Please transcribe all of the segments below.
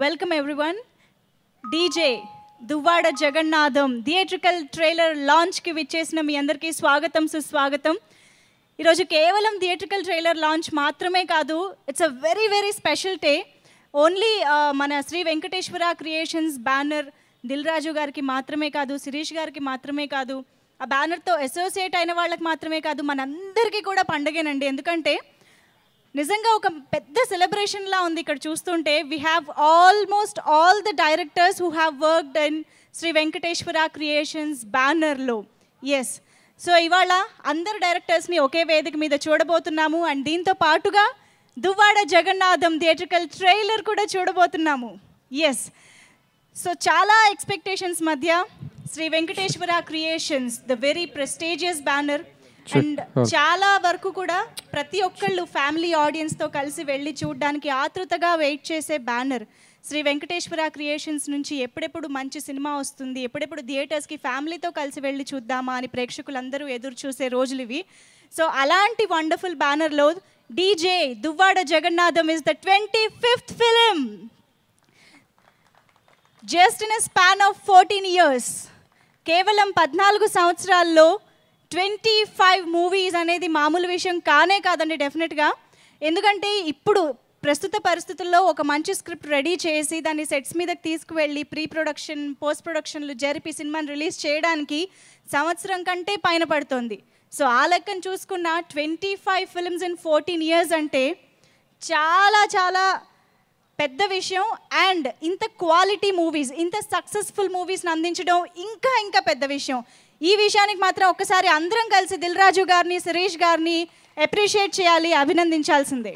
Welcome everyone. DJ Duvvada Jagannadham theatrical trailer లాంచ్కి విచ్చేసిన మీ అందరికీ స్వాగతం, సుస్వాగతం. ఈరోజు కేవలం థియేట్రికల్ ట్రైలర్ లాంచ్ మాత్రమే కాదు, it's a very very special day. Only మన శ్రీ వెంకటేశ్వర క్రియేషన్స్ బ్యానర్ దిల్ రాజు గారికి మాత్రమే కాదు, శిరీష్ గారికి మాత్రమే కాదు, ఆ బ్యానర్తో అసోసియేట్ అయిన వాళ్ళకి మాత్రమే కాదు, మనందరికీ కూడా పండగేనండి. ఎందుకంటే నిజంగా ఒక పెద్ద సెలబ్రేషన్లా ఉంది ఇక్కడ చూస్తుంటే. We have almost all the directors who have worked in Sri Venkateswara creations బ్యానర్లో. ఎస్, సో ఇవాళ అందరు డైరెక్టర్స్ని ఒకే వేదిక మీద చూడబోతున్నాము. అండ్ దీంతో పాటుగా దువ్వాడ జగన్నాథం థియేట్రికల్ ట్రైలర్ కూడా చూడబోతున్నాము. ఎస్, సో చాలా ఎక్స్పెక్టేషన్స్ మధ్య Sri Venkateswara creations, the very prestigious banner, and చాలా వరకు కూడా ప్రతి ఒక్కళ్ళు ఫ్యామిలీ ఆడియన్స్తో కలిసి వెళ్ళి చూడడానికి ఆతృతగా వెయిట్ చేసే బ్యానర్ శ్రీ వెంకటేశ్వర క్రియేషన్స్ నుంచి. ఎప్పుడెప్పుడు మంచి సినిమా వస్తుంది, ఎప్పుడెప్పుడు థియేటర్స్కి ఫ్యామిలీతో కలిసి వెళ్ళి చూద్దామా అని ప్రేక్షకులందరూ ఎదురు చూసే రోజులు ఇవి. సో అలాంటి వండర్ఫుల్ బ్యానర్లో DJ Duvvada Jagannatham is the 25th film. Just in a span of 14 years, కేవలం 14 సంవత్సరాల్లో 25 మూవీస్ అనేది మామూలు విషయం కానే కాదండి డెఫినెట్గా. ఎందుకంటే ఇప్పుడు ప్రస్తుత పరిస్థితుల్లో ఒక మంచి స్క్రిప్ట్ రెడీ చేసి దాన్ని సెట్స్ మీదకి తీసుకువెళ్ళి ప్రీ ప్రొడక్షన్, పోస్ట్ ప్రొడక్షన్లు జరిపి సినిమాని రిలీజ్ చేయడానికి సంవత్సరం కంటే పైన పడుతుంది. సో ఆ లెక్కను చూసుకున్న 25 ఫిల్మ్స్ ఇన్ 14 years అంటే చాలా చాలా పెద్ద విషయం. అండ్ ఇంత క్వాలిటీ మూవీస్, ఇంత సక్సెస్ఫుల్ మూవీస్ని అందించడం ఇంకా ఇంకా పెద్ద విషయం. ఈ విషయానికి మాత్రం ఒక్కసారి అందరం కలిసి దిల్ రాజు గారిని, శిరీష్ గారిని అప్రిషియేట్ చేయాలి, అభినందించాల్సిందే.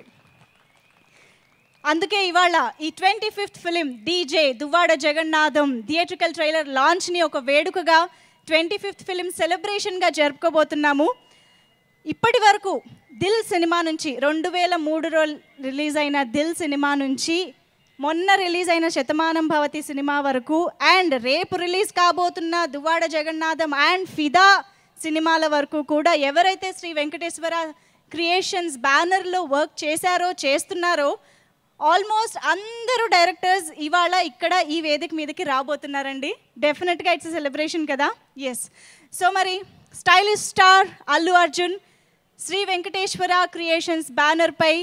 అందుకే ఇవాళ ఈ 25th film DJ Duvvada Jagannadham theatrical trailer లాంచ్ని ఒక వేడుకగా 25th ఫిలిం సెలబ్రేషన్గా జరుపుకోబోతున్నాము. ఇప్పటి వరకు దిల్ సినిమా నుంచి 2003లో రిలీజ్ అయిన దిల్ సినిమా నుంచి మొన్న రిలీజ్ అయిన శతమానం భవతి సినిమా వరకు, అండ్ రేపు రిలీజ్ కాబోతున్న దువ్వాడ జగన్నాథం అండ్ ఫిదా సినిమాల వరకు కూడా ఎవరైతే శ్రీ వెంకటేశ్వర క్రియేషన్స్ బ్యానర్లో వర్క్ చేశారో, చేస్తున్నారో, ఆల్మోస్ట్ అందరూ డైరెక్టర్స్ ఇవాళ ఇక్కడ ఈ వేదిక మీదకి రాబోతున్నారండి. డెఫినెట్గా ఇట్స్ సెలబ్రేషన్ కదా. ఎస్, సో మరి stylish star Allu Arjun Shri Venkateswara creations బ్యానర్పై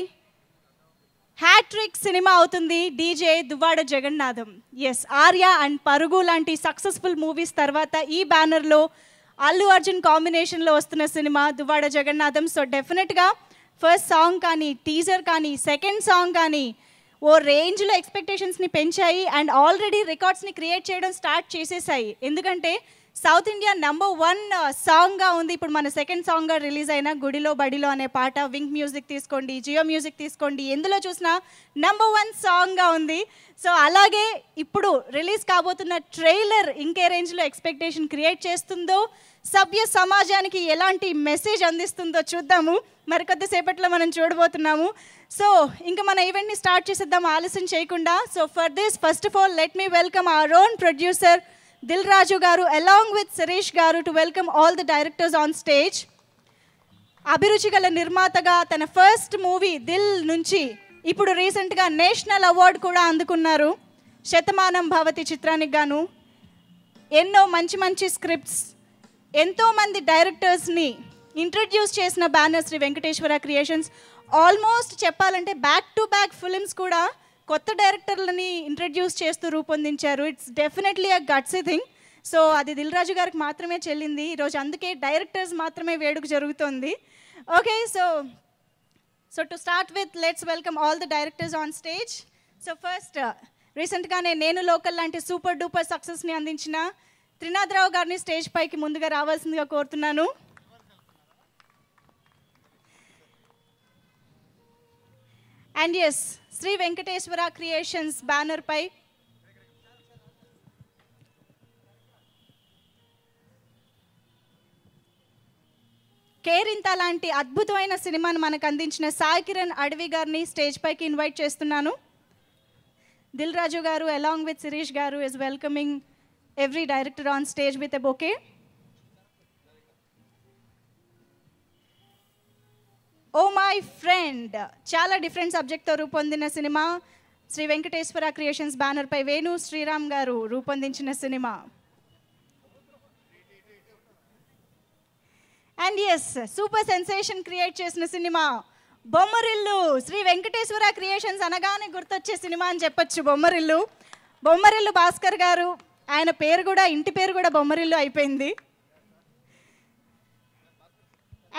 హ్యాట్రిక్ సినిమా అవుతుంది DJ Duvvada Jagannadham. Yes, Arya and Parugu లాంటి సక్సెస్ఫుల్ మూవీస్ తర్వాత ఈ బ్యానర్లో అల్లు అర్జున్ కాంబినేషన్లో వస్తున్న సినిమా దువ్వాడ జగన్నాథం. సో డెఫినెట్గా ఫస్ట్ సాంగ్ కానీ, టీజర్ కానీ, సెకండ్ సాంగ్ కానీ ఓ రేంజ్లో ఎక్స్పెక్టేషన్స్ని పెంచాయి అండ్ ఆల్రెడీ రికార్డ్స్ని క్రియేట్ చేయడం స్టార్ట్ చేసేసాయి. ఎందుకంటే సౌత్ ఇండియా #1 సాంగ్గా ఉంది ఇప్పుడు మన సెకండ్ సాంగ్గా రిలీజ్ అయిన గుడిలో బడిలో అనే పాట. వింక్ మ్యూజిక్ తీసుకోండి, జియో మ్యూజిక్ తీసుకోండి, ఎందులో చూసినా #1 సాంగ్గా ఉంది. సో అలాగే ఇప్పుడు రిలీజ్ కాబోతున్న ట్రైలర్ ఇంకే రేంజ్లో ఎక్స్పెక్టేషన్ క్రియేట్ చేస్తుందో, సభ్య సమాజానికి ఎలాంటి మెసేజ్ అందిస్తుందో చూద్దాము. మరికొద్దిసేపట్లో మనం చూడబోతున్నాము. సో ఇంకా మన ఈవెంట్ని స్టార్ట్ చేసేద్దాం ఆలస్యం చేయకుండా. So for this first of all let me welcome our own producer Dil Raju garu along with Sirish గారు to welcome all the directors on stage. అభిరుచి గల నిర్మాతగా తన ఫస్ట్ మూవీ దిల్ నుంచి ఇప్పుడు రీసెంట్గా నేషనల్ అవార్డు కూడా అందుకున్నారు. శతమానం భవతి చిత్రానికి గాను ఎన్నో మంచి మంచి స్క్రిప్ట్స్, ఎంతోమంది డైరెక్టర్స్ని ఇంట్రడ్యూస్ చేసిన banner Sri Venkateswara creations. Almost చెప్పాలంటే బ్యాక్ టు బ్యాక్ ఫిలిమ్స్ కూడా కొత్త డైరెక్టర్లని ఇంట్రడ్యూస్ చేస్తూ రూపొందించారు. It's definitely a gutsy thing. So అది దిల్ రాజు గారికి మాత్రమే చెల్లింది ఈరోజు, అందుకే డైరెక్టర్స్ మాత్రమే వేడుక జరుగుతోంది. Okay, so to start with let's welcome all the directors on stage. So first రీసెంట్గానే నేను లోకల్ లాంటి సూపర్ డూపర్ సక్సెస్ని అందించిన త్రినాథరావు గారిని స్టేజ్ పైకి ముందుగా రావాల్సిందిగా కోరుతున్నాను. And yes, Shri Venkateswara creations బ్యానర్పై కేరింత లాంటి అద్భుతమైన సినిమాను మనకు అందించిన సాయి కిరణ్ అడవి గారిని స్టేజ్ పైకి ఇన్వైట్ చేస్తున్నాను. దిల్ రాజు గారు along with శిరీష్ గారు is welcoming every director on stage with a bouquet. Oh my friend చాలా డిఫరెంట్ సబ్జెక్ట్తో రూపొందిన cinema. Shri Venkateswara creations banner పై వేణు శ్రీరామ్ గారు రూపొందించిన cinema. And yes, super sensation create చేసిన సినిమా బొమ్మరిల్లు. శ్రీ వెంకటేశ్వర క్రియేషన్స్ అనగానే గుర్తొచ్చే సినిమా అని చెప్పొచ్చు బొమ్మరిల్లు. బొమ్మరిల్లు భాస్కర్ గారు, ఆయన పేరు కూడా, ఇంటి పేరు కూడా బొమ్మరిల్లు అయిపోయింది.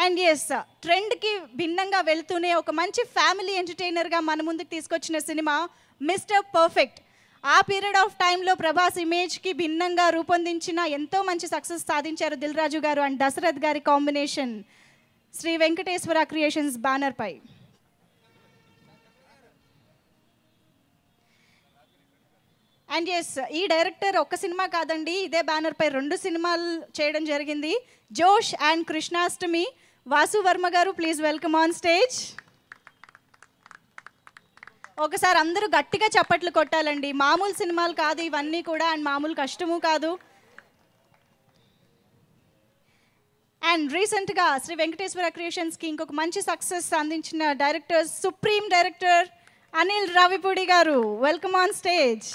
అండ్ ఎస్, ట్రెండ్కి భిన్నంగా వెళ్తూనే ఒక మంచి ఫ్యామిలీ ఎంటర్టైనర్గా మన ముందుకు తీసుకొచ్చిన సినిమా మిస్టర్ పర్ఫెక్ట్. ఆ పీరియడ్ ఆఫ్ టైంలో ప్రభాస్ ఇమేజ్కి భిన్నంగా రూపొందించిన ఎంతో మంచి సక్సెస్ సాధించారు దిల్ రాజు గారు అండ్ దశరథ్ గారి combination Sri Venkateswara creations banner పై. అండ్ ఎస్, ఈ డైరెక్టర్ ఒక్క సినిమా కాదండి, ఇదే బ్యానర్ పై 2 సినిమాలు చేయడం జరిగింది. జోష్ అండ్ కృష్ణాష్టమి. వాసు వర్మ గారు, ప్లీజ్ వెల్కమ్ ఆన్ స్టేజ్. ఒకసారి అందరూ గట్టిగా చప్పట్లు కొట్టాలండి. మామూలు సినిమాలు కాదు ఇవన్నీ కూడా, అండ్ మామూలు కష్టము కాదు. అండ్ రీసెంట్గా శ్రీ వెంకటేశ్వర క్రియేషన్స్కి ఇంకొక మంచి సక్సెస్ అందించిన director, supreme director Anil Ravipudi గారు, వెల్కమ్ ఆన్ స్టేజ్.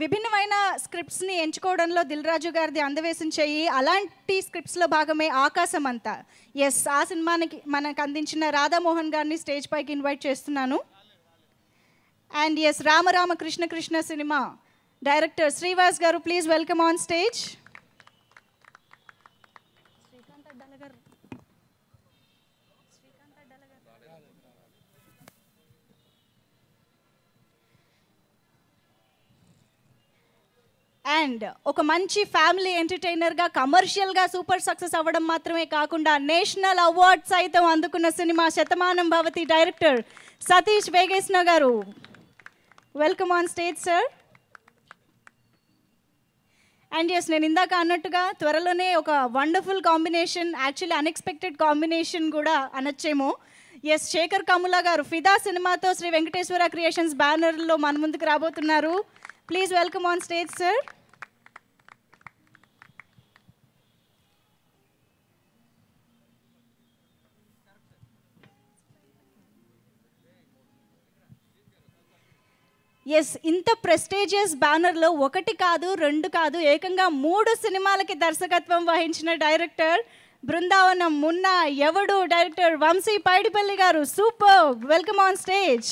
విభిన్నమైన స్క్రిప్ట్స్ని ఎంచుకోవడంలో దిల్ రాజు గారిది అందవేసిన చెయ్యి. అలాంటి స్క్రిప్ట్స్లో భాగమే ఆకాశం అంతా. ఎస్, ఆ సినిమానికి మనకు అందించిన రాధామోహన్ గారిని స్టేజ్ పైకి ఇన్వైట్ చేస్తున్నాను. And yes, Rama Rama Krishna Krishna cinema director Srivas garu, please welcome on stage. And ఒక మంచి ఫ్యామిలీ ఎంటర్టైనర్గా, కమర్షియల్గా సూపర్ సక్సెస్ అవ్వడం మాత్రమే కాకుండా నేషనల్ అవార్డ్ సైతం అందుకున్న cinema Shatamanam Bhavati director Satish Vegesna garu, welcome on stage sir. And yes, నేను ఇందాక అన్నట్టుగా త్వరలోనే ఒక wonderful combination, actually unexpected combination కూడా అనొచ్చేమో. ఎస్, శేఖర్ కములా గారు ఫిదా సినిమాతో శ్రీ వెంకటేశ్వర క్రియేషన్స్ బ్యానర్లో మన ముందుకు రాబోతున్నారు. Please welcome on stage sir. Yes, ఇంత ప్రెస్టీజియస్ బ్యానర్లో 1 కాదు 2 కాదు ఏకంగా 3 సినిమాలకి దర్శకత్వం వహించిన డైరెక్టర్ బృందావనం మున్నా ఎవడు director Vamshi Paidipally garu, super, welcome on stage.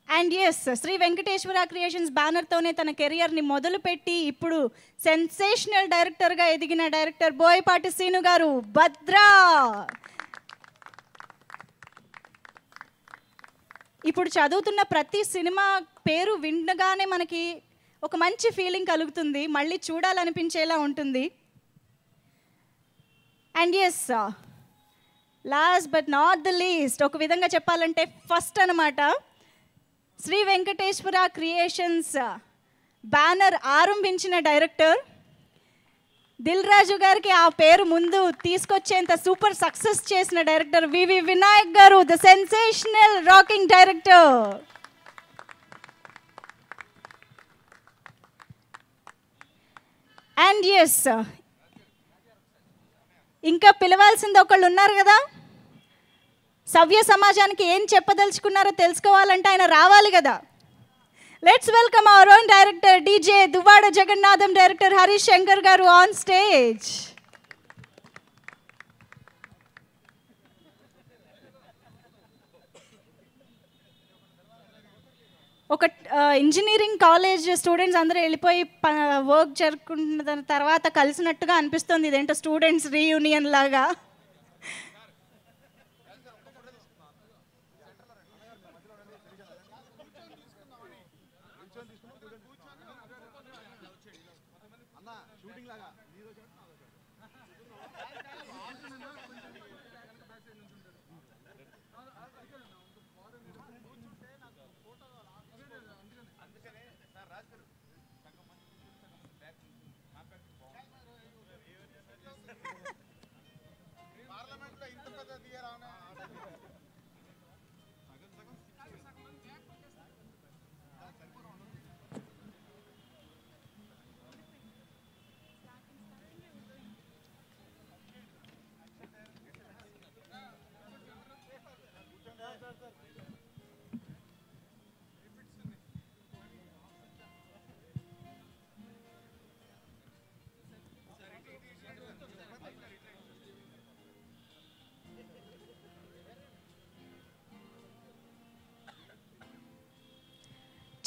And yes, Shri Venkateswara creations బ్యానర్తోనే తన కెరియర్ని మొదలుపెట్టి ఇప్పుడు సెన్సేషనల్ డైరెక్టర్గా ఎదిగిన డైరెక్టర్ బోయపాటి సీను గారు, భద్రా. ఇప్పుడు చదువుతున్న ప్రతి సినిమా పేరు వినగానే మనకి ఒక మంచి ఫీలింగ్ కలుగుతుంది, మళ్ళీ చూడాలనిపించేలా ఉంటుంది. And yes, last but not the least, ఒక విధంగా చెప్పాలంటే ఫస్ట్ అన్నమాట, శ్రీ వెంకటేశ్వర క్రియేషన్స్ బ్యానర్ ఆరంభించిన డైరెక్టర్ దిల్ రాజు గారికి ఆ పేరు ముందు తీసుకొచ్చేంత సూపర్ సక్సెస్ చేసిన director VV Vinayak garu, the sensational rocking director. And yes, ఇంకా పిలవాల్సింది ఒకళ్ళు ఉన్నారు కదా, సవ్య సమాజానికి ఏం చెప్పదలుచుకున్నారో తెలుసుకోవాలంటే ఆయన రావాలి కదా. Let's welcome our own director DJ Duvvada Jagannatham director Harish Shankar గారు ఆన్ స్టేజ్. ఒక ఇంజనీరింగ్ కాలేజ్ స్టూడెంట్స్ అందరూ వెళ్ళిపోయి వర్క్ జరుపుకుంటున్న తర్వాత కలిసినట్టుగా అనిపిస్తుంది, ఇదేంటో స్టూడెంట్స్ రీయూనియన్ లాగా.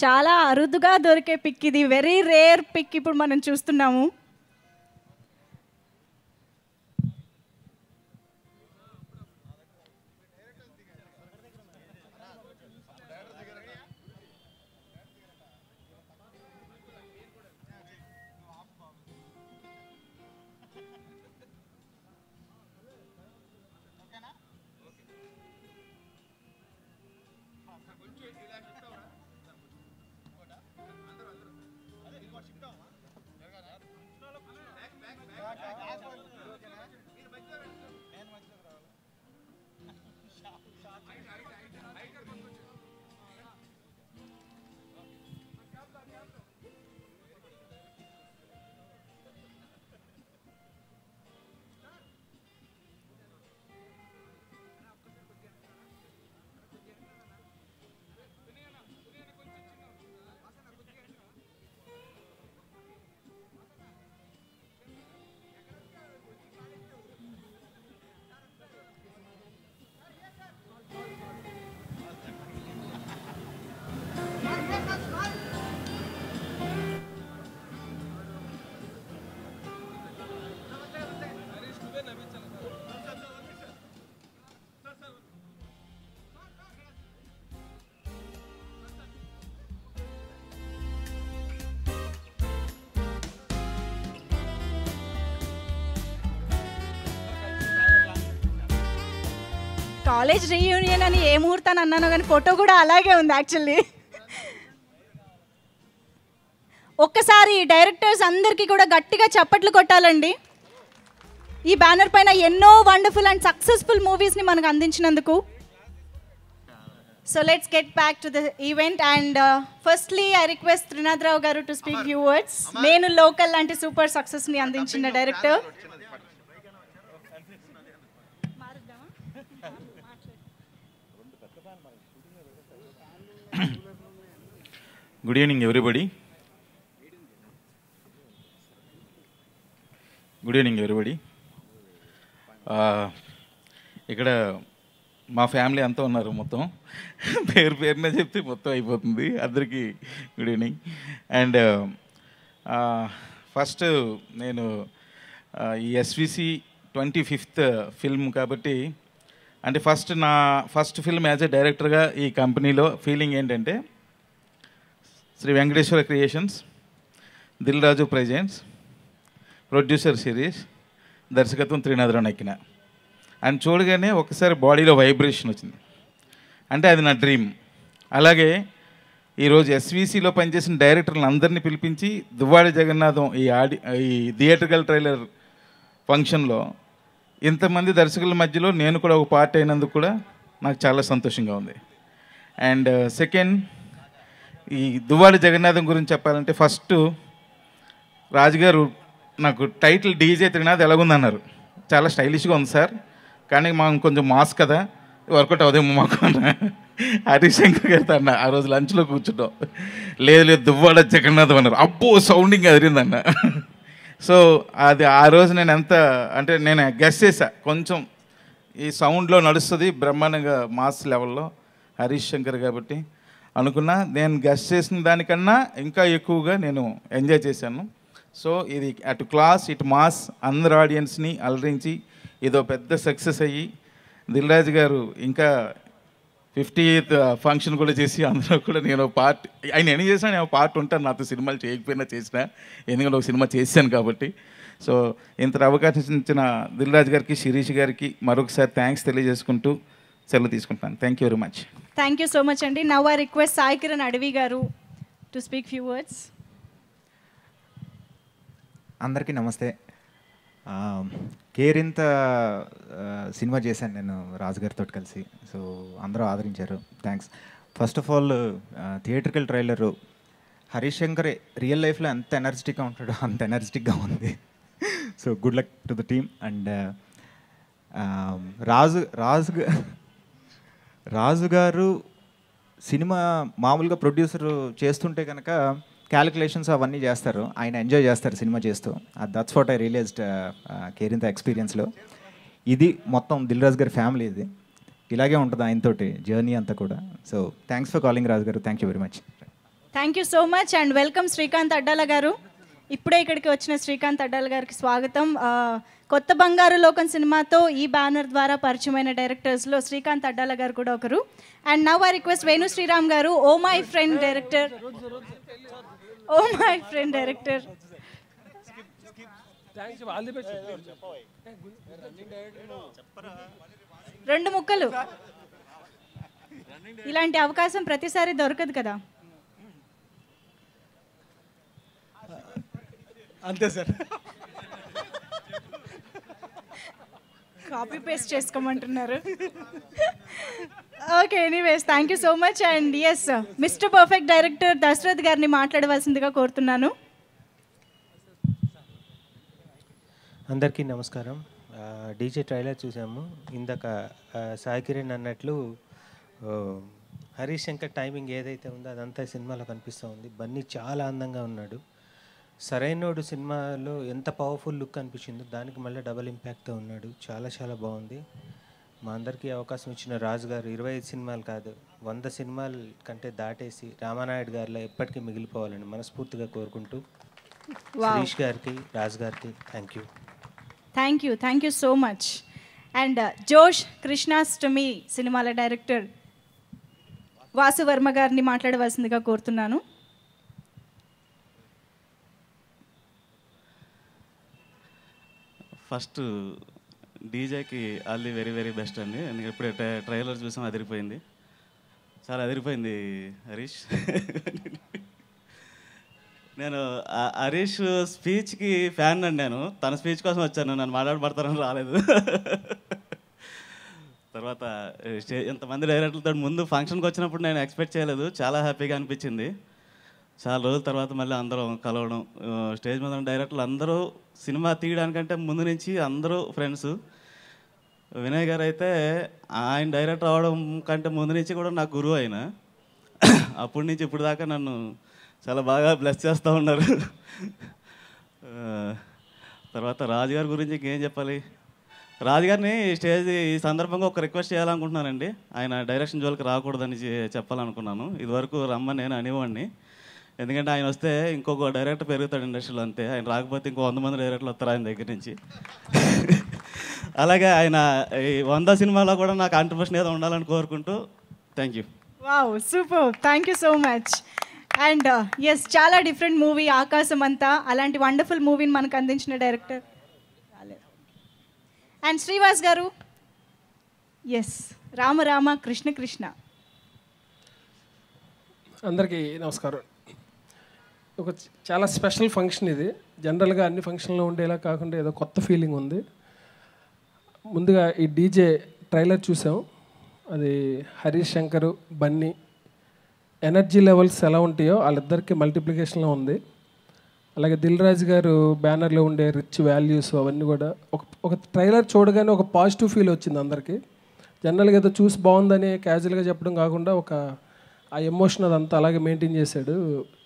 చాలా అరుదుగా దొరికే పిక్ ఇది, వెరీ రేర్ పిక్ ఇప్పుడు మనం చూస్తున్నాము. కాలేజ్ రీయూనియన్ అని ఏ ముహూర్తాన్ని అన్నానో కానీ ఫోటో కూడా అలాగే ఉంది యాక్చువల్లీ. ఒక్కసారి డైరెక్టర్స్ అందరికీ కూడా గట్టిగా చప్పట్లు కొట్టాలండి, ఈ బ్యానర్ పైన ఎన్నో వండర్ఫుల్ అండ్ సక్సెస్ఫుల్ మూవీస్ని మనకు అందించినందుకు. So let's get back to the event and firstly I request Trinath Rao garu to speak few words. Nenu Local లాంటి సూపర్ సక్సెస్ని అందించిన director. Good evening everybody. Good evening everybody. ఇక్కడ మా ఫ్యామిలీ అంతా ఉన్నారు, మొత్తం పేరునే చెప్తే మొత్తం అయిపోతుంది. అందరికీ గుడ్ ఈవినింగ్. అండ్ ఫస్ట్ నేను ఈ ఎస్విసి 25th ఫిల్మ్ కాబట్టి, అంటే నా ఫస్ట్ ఫిల్మ్ యాజ్ ఎ డైరెక్టర్గా ఈ కంపెనీలో ఫీలింగ్ ఏంటంటే, శ్రీ వెంకటేశ్వర క్రియేషన్స్, దిల్ రాజు ప్రెజెంట్స్, ప్రొడ్యూసర్ సిరీస్, దర్శకత్వం త్రినాథరావు నక్కిన. అని చూడగానే ఒకసారి బాడీలో వైబ్రేషన్ వచ్చింది, అంటే అది నా డ్రీమ్. అలాగే ఈరోజు ఎస్విసిలో పనిచేసిన డైరెక్టర్లను అందరినీ పిలిపించి దువ్వాడ జగన్నాథం ఈ థియేట్రికల్ ట్రైలర్ ఫంక్షన్లో ఇంతమంది దర్శకుల మధ్యలో నేను కూడా ఒక పార్ట్ అయినందుకు కూడా నాకు చాలా సంతోషంగా ఉంది. అండ్ సెకండ్, ఈ దువ్వాడ జగన్నాథం గురించి చెప్పాలంటే, ఫస్ట్ రాజుగారు నాకు టైటిల్ డీజే త్రినాథ్ ఎలాగుందన్నారు. చాలా స్టైలిష్గా ఉంది సార్, కానీ మనం కొంచెం మాస్ కదా, వర్కౌట్ అవుదేమో మాకు అన్న. హరిశంకర్ గారితో అన్న ఆ రోజు లంచ్లో కూర్చుంటాం, లేదు దువ్వాడ జగన్నాథం అన్నారు. అబ్బో సౌండింగ్ అదిరిందన్న. సో అది ఆ రోజు నేను నేను గెస్ చేశా, కొంచెం ఈ సౌండ్లో నడుస్తుంది బ్రహ్మాండంగా మాస్ లెవెల్లో హరీష్ శంకర్ కాబట్టి అనుకున్నా. నేను గెస్ చేసిన దానికన్నా ఇంకా ఎక్కువగా నేను ఎంజాయ్ చేశాను. సో ఇది అటు క్లాస్ ఇటు మాస్ అందరు ఆడియన్స్ని అలరించి ఇదో పెద్ద సక్సెస్ అయ్యి, దిల్ రాజు గారు ఇంకా 50th ఫంక్షన్ కూడా చేసి అందులో కూడా నేను పార్ట్, ఆయన ఎన్ని చేసినా నేను పార్ట్ ఉంటాను, నాతో సినిమాలు చేయకపోయినా చేసిన, ఎందుకంటే ఒక సినిమా చేశాను కాబట్టి. సో ఇంత అవకాశం ఇచ్చిన దిల్ రాజు గారికి, శిరీష్ గారికి మరొకసారి థ్యాంక్స్ తెలియజేసుకుంటూ సెలవు తీసుకుంటాను. Thank you very much. Thank you so much అండి. Now I request Sai Kiran Adivi garu to speak few words. అందరికీ నమస్తే. కేరింత సినిమా చేశాను నేను రాజుగారితో కలిసి, సో అందరూ ఆదరించారు, thanks. First of all theatrical trailer Harish Shankar real లైఫ్లో ఎంత ఎనర్జెటిక్గా ఉంటాడో అంత ఎనర్జెటిక్గా ఉంది. So good luck to the team. And Raju garu cinema మామూలుగా ప్రొడ్యూసర్ చేస్తుంటే కనుక క్యాలిక్యులేషన్స్ అవన్నీ చేస్తారు, ఆయన ఎంజాయ్ చేస్తారు సినిమా చేస్తూ. That's what I realised Kerintha ఎక్స్పీరియన్స్లో. ఇది మొత్తం దిల్ రాజు గారి ఫ్యామిలీ, ఇది ఇలాగే ఉంటుంది ఆయనతోటి జర్నీ అంతా కూడా. సో థ్యాంక్స్ ఫర్ కాలింగ్ రాజు గారు, thank you very much. Thank you so much and welcome Srikanth Addala గారు. ఇప్పుడే ఇక్కడికి వచ్చిన శ్రీకాంత్ అడ్డాల గారికి స్వాగతం. కొత్త బంగారు లోకం సినిమాతో ఈ బ్యానర్ ద్వారా పరిచయమైన డైరెక్టర్స్లో శ్రీకాంత్ అడ్డాల గారు కూడా ఒకరు. And now I request Venu Sriram garu, oh my friend director. Oh my friend director. రెండు ముక్కలు. ఇలాంటి అవకాశం ప్రతిసారి దొరకదు కదా. అంతే సార్. కాపీ పేస్ట్ చేసుకోమంటున్నారు. Okay, anyways thank you so much. And yes, mister perfect director Dasarath గారిని మాట్లాడవలసిందిగా కోరుతున్నాను. అందరికీ నమస్కారం. డీజే ట్రైలర్ చూసాము. ఇందాక సాయి కిరణ్ అన్నట్లు హరీష్ శంకర్ టైమింగ్ ఏదైతే ఉందో అదంతా సినిమాలో కనిపిస్తూ ఉంది. బన్నీ చాలా అందంగా ఉన్నాడు. సరైనోడు సినిమాలో ఎంత పవర్ఫుల్ లుక్ అనిపించిందో దానికి మళ్ళీ డబల్ ఇంపాక్ట్తో ఉన్నాడు. చాలా చాలా బాగుంది. మా అందరికీ అవకాశం ఇచ్చిన రాజు గారు 25 సినిమాలు కాదు 100 సినిమాల కంటే దాటేసి రామానాయుడు గారిలో ఎప్పటికీ మిగిలిపోవాలని మనస్ఫూర్తిగా కోరుకుంటూ శిరీష్ గారికి, రాజు గారికి thank you so much. And Josh Krishnashtami సినిమాల డైరెక్టర్ వాసు వర్మ గారిని మాట్లాడవలసిందిగా కోరుతున్నాను. ఫస్ట్ డీజేకి all the very very best అండి. నేను ఇప్పుడే ట్రైలర్ చూసాం, అదిరిపోయింది, చాలా అదిరిపోయింది హరీష్. నేను హరీష్ స్పీచ్కి ఫ్యాన్ అండి. నేను తన స్పీచ్ కోసం వచ్చాను, నన్ను మాట్లాడబడతానని రాలేదు. తర్వాత ఇంతమంది డైరెక్టర్లతో ముందు ఫంక్షన్కి వచ్చినప్పుడు నేను ఎక్స్పెక్ట్ చేయలేదు, చాలా హ్యాపీగా అనిపించింది. చాలా రోజుల తర్వాత మళ్ళీ అందరం కలవడం, స్టేజ్ మీద ఉన్న డైరెక్టర్లు అందరూ సినిమా తీయడానికంటే ముందు నుంచి అందరూ ఫ్రెండ్స్. వినయ్ గారు అయితే ఆయన డైరెక్టర్ అవడం కంటే ముందు నుంచి కూడా నాకు గురువు అయిన. అప్పటి నుంచి ఇప్పుడు దాకా నన్ను చాలా బాగా బ్లెస్ చేస్తూ ఉన్నారు. తర్వాత రాజుగారి గురించి ఇంకేం చెప్పాలి. రాజుగారిని స్టేజ్ ఈ సందర్భంగా ఒక రిక్వెస్ట్ చేయాలనుకుంటున్నానండి. ఆయన డైరెక్షన్ జోలికి రాకూడదని చెప్పాలనుకున్నాను. ఇదివరకు రమ్మని నేను అనేవాడిని, ఎందుకంటే ఆయన వస్తే ఇంకొక డైరెక్టర్ పెరుగుతాడు ఇండస్ట్రీలో, అంతే. ఆయన రాకపోతే ఇంకో 100 మంది డైరెక్టర్లు వస్తారు ఆయన దగ్గర నుంచి. అలాగే ఆయన ఈ 100 సినిమాలో కూడా నా కాంట్రిబ్యూషన్ ఏదో ఉండాలని కోరుకుంటూ thank you. Wow, super, thank you so much. And yes, చాలా డిఫరెంట్ మూవీ ఆకాశం అంతా. అలాంటి వండర్ఫుల్ మూవీని మనకు అందించిన డైరెక్టర్. అండ్ శ్రీవాస్ గారు, ఎస్, రామ రామ కృష్ణ కృష్ణ. అందరికీ నమస్కారం. ఒక చాలా స్పెషల్ ఫంక్షన్ ఇది. జనరల్గా అన్ని ఫంక్షన్లో ఉండేలా కాకుండా ఏదో కొత్త ఫీలింగ్ ఉంది. ముందుగా ఈ డీజే ట్రైలర్ చూసాం. అది హరీష్ శంకర్, బన్నీ ఎనర్జీ లెవెల్స్ ఎలా ఉంటాయో వాళ్ళిద్దరికి మల్టిప్లికేషన్లో ఉంది. అలాగే దిల్ రాజు గారు బ్యానర్లో ఉండే రిచ్ వాల్యూస్ అవన్నీ కూడా ఒక ట్రైలర్ చూడగానే ఒక పాజిటివ్ ఫీల్ వచ్చింది అందరికీ. జనరల్గా ఏదో చూసి బాగుందని క్యాజువల్గా చెప్పడం కాకుండా ఆ ఎమోషన్ అదంతా అలాగే మెయింటైన్ చేశాడు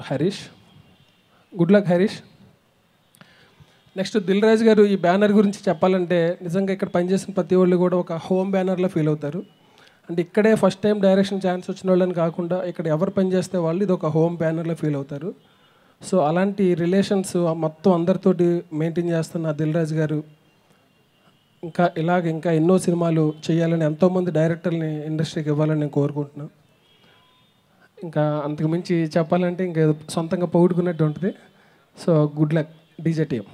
Harish. Good luck Harish. Next Dil Raju garu ఈ బ్యానర్ గురించి చెప్పాలంటే నిజంగా ఇక్కడ పనిచేసిన ప్రతి వాళ్ళు కూడా ఒక హోమ్ బ్యానర్లో ఫీల్ అవుతారు. అంటే ఇక్కడే ఫస్ట్ టైం డైరెక్షన్ ఛాన్స్ వచ్చిన వాళ్ళని కాకుండా ఇక్కడ ఎవరు పనిచేస్తే వాళ్ళు ఇది ఒక హోమ్ బ్యానర్లో ఫీల్ అవుతారు. సో అలాంటి రిలేషన్స్ మొత్తం అందరితోటి మెయింటైన్ చేస్తున్న దిల్ రాజు గారు ఇంకా ఎన్నో సినిమాలు చేయాలని, ఎంతోమంది డైరెక్టర్ని ఇండస్ట్రీకి ఇవ్వాలని నేను కోరుకుంటున్నాను. ఇంకా అంతకు మించి చెప్పాలంటే ఇంకా సొంతంగా పొగుడుకున్నట్టు ఉంటుంది. So good luck DJ team.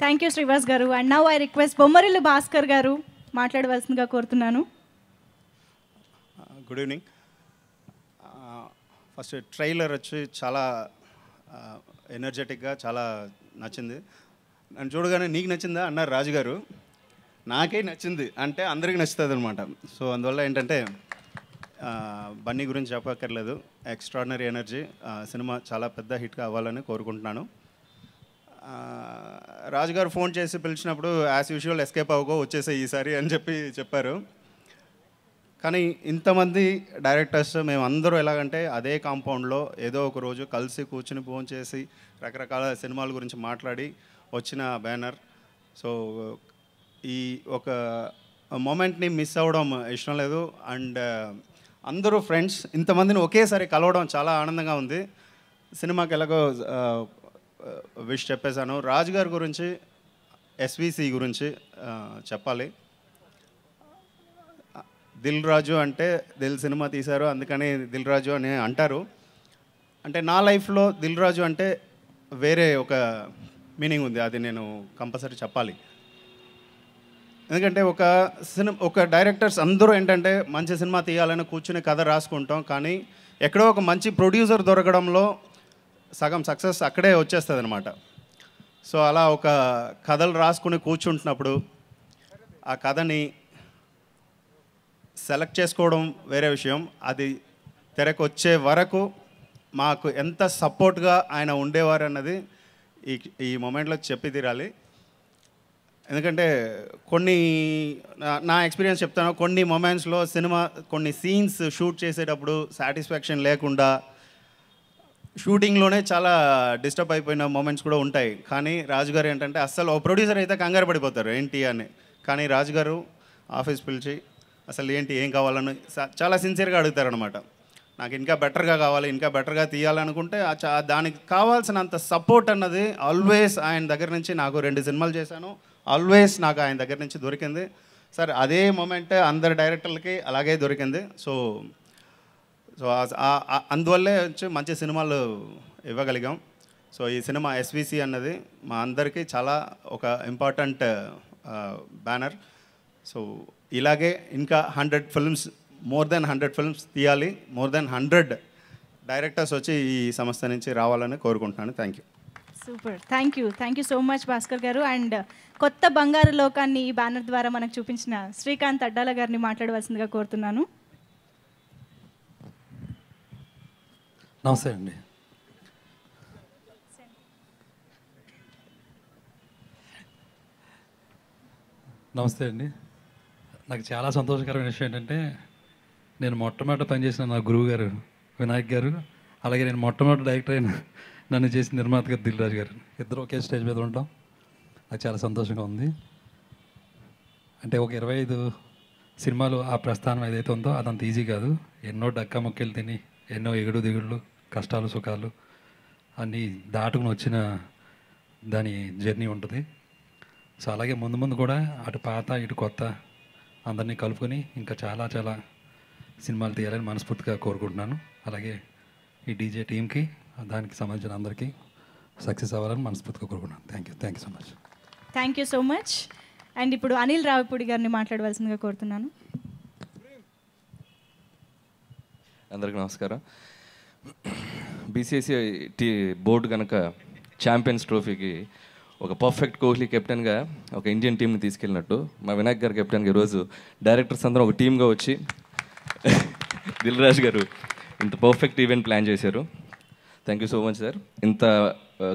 Thank you Srivas garu. And now I request Bommarillu Bhaskar garu మాట్లాడవలసిందిగా కోరుతున్నాను. Good evening. ఫస్ట్ ట్రైలర్ వచ్చి చాలా ఎనర్జెటిక్గా చాలా నచ్చింది. నన్ను చూడగానే నీకు నచ్చిందా అన్నారు రాజుగారు. నాకే నచ్చింది, అంటే అందరికీ నచ్చుతుంది అనమాట. సో అందువల్ల ఏంటంటే బన్నీ గురించి చెప్పక్కర్లేదు. Extraordinary energy. సినిమా చాలా పెద్ద హిట్గా అవ్వాలని కోరుకుంటున్నాను. రాజుగారు ఫోన్ చేసి పిలిచినప్పుడు యాజ్ యూజువల్ ఎస్కేప్ అవ్వకో వచ్చేసే ఈసారి అని చెప్పారు. కానీ ఇంతమంది డైరెక్టర్స్ మేమందరూ ఎలాగంటే అదే కాంపౌండ్లో ఏదో ఒక రోజు కలిసి కూర్చుని ఫోన్ చేసి రకరకాల సినిమాల గురించి మాట్లాడి వచ్చిన బ్యానర్. సో ఈ ఒక మూమెంట్ని మిస్ అవ్వడం ఇష్టం లేదు. అండ్ అందరూ ఫ్రెండ్స్ ఇంతమందిని ఒకేసారి కలవడం చాలా ఆనందంగా ఉంది. సినిమాకి ఎలాగో విష్ చెప్పేశాను. రాజు గారి గురించి, ఎస్విసి గురించి చెప్పాలి. దిల్ రాజు అంటే దిల్ సినిమా తీశారు, అందుకని దిల్ రాజు అని అంటారు. అంటే నా లైఫ్లో దిల్ రాజు అంటే వేరే ఒక మీనింగ్ ఉంది, అది నేను కంపల్సరీ చెప్పాలి. ఎందుకంటే ఒక డైరెక్టర్స్ అందరూ ఏంటంటే మంచి సినిమా తీయాలని కూర్చుని కథ రాసుకుంటాం, కానీ ఎక్కడో ఒక మంచి ప్రొడ్యూసర్ దొరకడంలో సగం సక్సెస్ అక్కడే వచ్చేస్తుంది అనమాట. సో అలా ఒక కథలు రాసుకుని కూర్చుంటున్నప్పుడు ఆ కథని సెలెక్ట్ చేసుకోవడం వేరే విషయం, అది తెరకు వచ్చే వరకు మాకు ఎంత సపోర్ట్గా ఆయన ఉండేవారు అన్నది ఈ మూమెంట్లో చెప్పి తీరాలి. ఎందుకంటే నా ఎక్స్పీరియన్స్ చెప్తాను, కొన్ని మూమెంట్స్లో కొన్ని సీన్స్ షూట్ చేసేటప్పుడు సాటిస్ఫాక్షన్ లేకుండా షూటింగ్లోనే చాలా డిస్టర్బ్ అయిపోయిన మూమెంట్స్ కూడా ఉంటాయి. కానీ రాజుగారు ఏంటంటే అస్సలు ఓ ప్రొడ్యూసర్ అయితే కంగారు పడిపోతారు ఏంటి అని, కానీ రాజుగారు ఆఫీస్ పిలిచి అసలు ఏంటి ఏం కావాలని చాలా సిన్సియర్గా అడుగుతారనమాట. నాకు ఇంకా బెటర్గా కావాలి, ఇంకా బెటర్గా తీయాలనుకుంటే దానికి కావాల్సినంత సపోర్ట్ అన్నది ఆల్వేస్ ఆయన దగ్గర నుంచి, నాకు 2 సినిమాలు చేశాను, ఆల్వేస్ నాకు ఆయన దగ్గర నుంచి దొరికింది. సార్ అదే మూమెంట్ అందరు డైరెక్టర్లకి అలాగే దొరికింది. సో అందువల్లే వచ్చి మంచి సినిమాలు ఇవ్వగలిగాం. సో ఈ సినిమా ఎస్విసి అన్నది మా అందరికీ చాలా ఒక ఇంపార్టెంట్ బ్యానర్. సో ఇలాగే ఇంకా 100 ఫిల్మ్స్, మోర్ దెన్ 100 ఫిల్మ్స్ తీయాలి, మోర్ దెన్ 100 డైరెక్టర్స్ వచ్చి ఈ సంస్థ నుంచి రావాలని కోరుకుంటున్నాను. Thank you. Super, thank you so much Bhaskar గారు. అండ్ కొత్త బంగారు లోకాన్ని ఈ బ్యానర్ ద్వారా మనకు చూపించిన శ్రీకాంత్ అడ్డాల గారిని మాట్లాడవలసిందిగా కోరుతున్నాను. నమస్తే అండి. నమస్తే అండి. నాకు చాలా సంతోషకరమైన విషయం ఏంటంటే, నేను మొట్టమొదట పనిచేసిన నా గురువు గారు వినాయక్ గారు, అలాగే నేను మొట్టమొదటి డైరెక్టర్ అయిన నన్ను చేసిన నిర్మాత గారు దిల్ రాజు గారు, ఇద్దరు ఒకే స్టేజ్ మీద ఉంటాం. నాకు చాలా సంతోషంగా ఉంది. అంటే ఒక 25 సినిమాలు ఆ ప్రస్థానం ఏదైతే ఉందో అదంత ఈజీ కాదు. ఎన్నో డక్కా మొక్కలు తిని, ఎన్నో ఎగుడు దిగుళ్ళు, కష్టాలు సుఖాలు అన్నీ దాటుకుని వచ్చిన దాని జర్నీ ఉంటుంది. సో అలాగే ముందు ముందు కూడా అటు పాత ఇటు కొత్త అందరినీ కలుపుకొని ఇంకా చాలా చాలా సినిమాలు తీయాలని మనస్ఫూర్తిగా కోరుకుంటున్నాను. అలాగే ఈ డీజే టీంకి, దానికి సంబంధించిన అందరికీ సక్సెస్ అవ్వాలని మనస్ఫూర్తిగా కోరుకుంటున్నాను. Thank you so much. Thank you so much. And ఇప్పుడు అనిల్ రావిపూడి గారిని మాట్లాడవలసిందిగా కోరుతున్నాను. అందరికీ నమస్కారం. బీసీసీ బోర్డు కనుక ఛాంపియన్స్ ట్రోఫీకి ఒక పర్ఫెక్ట్ కోహ్లీ కెప్టెన్గా ఒక ఇండియన్ టీంని తీసుకెళ్ళినట్టు మా వినాయక్ గారు కెప్టెన్గా ఈరోజు డైరెక్టర్స్ అందరూ ఒక టీమ్గా వచ్చి దిల్ రాజు గారు ఇంత పర్ఫెక్ట్ ఈవెంట్ ప్లాన్ చేశారు. Thank you so much sir. ఇంత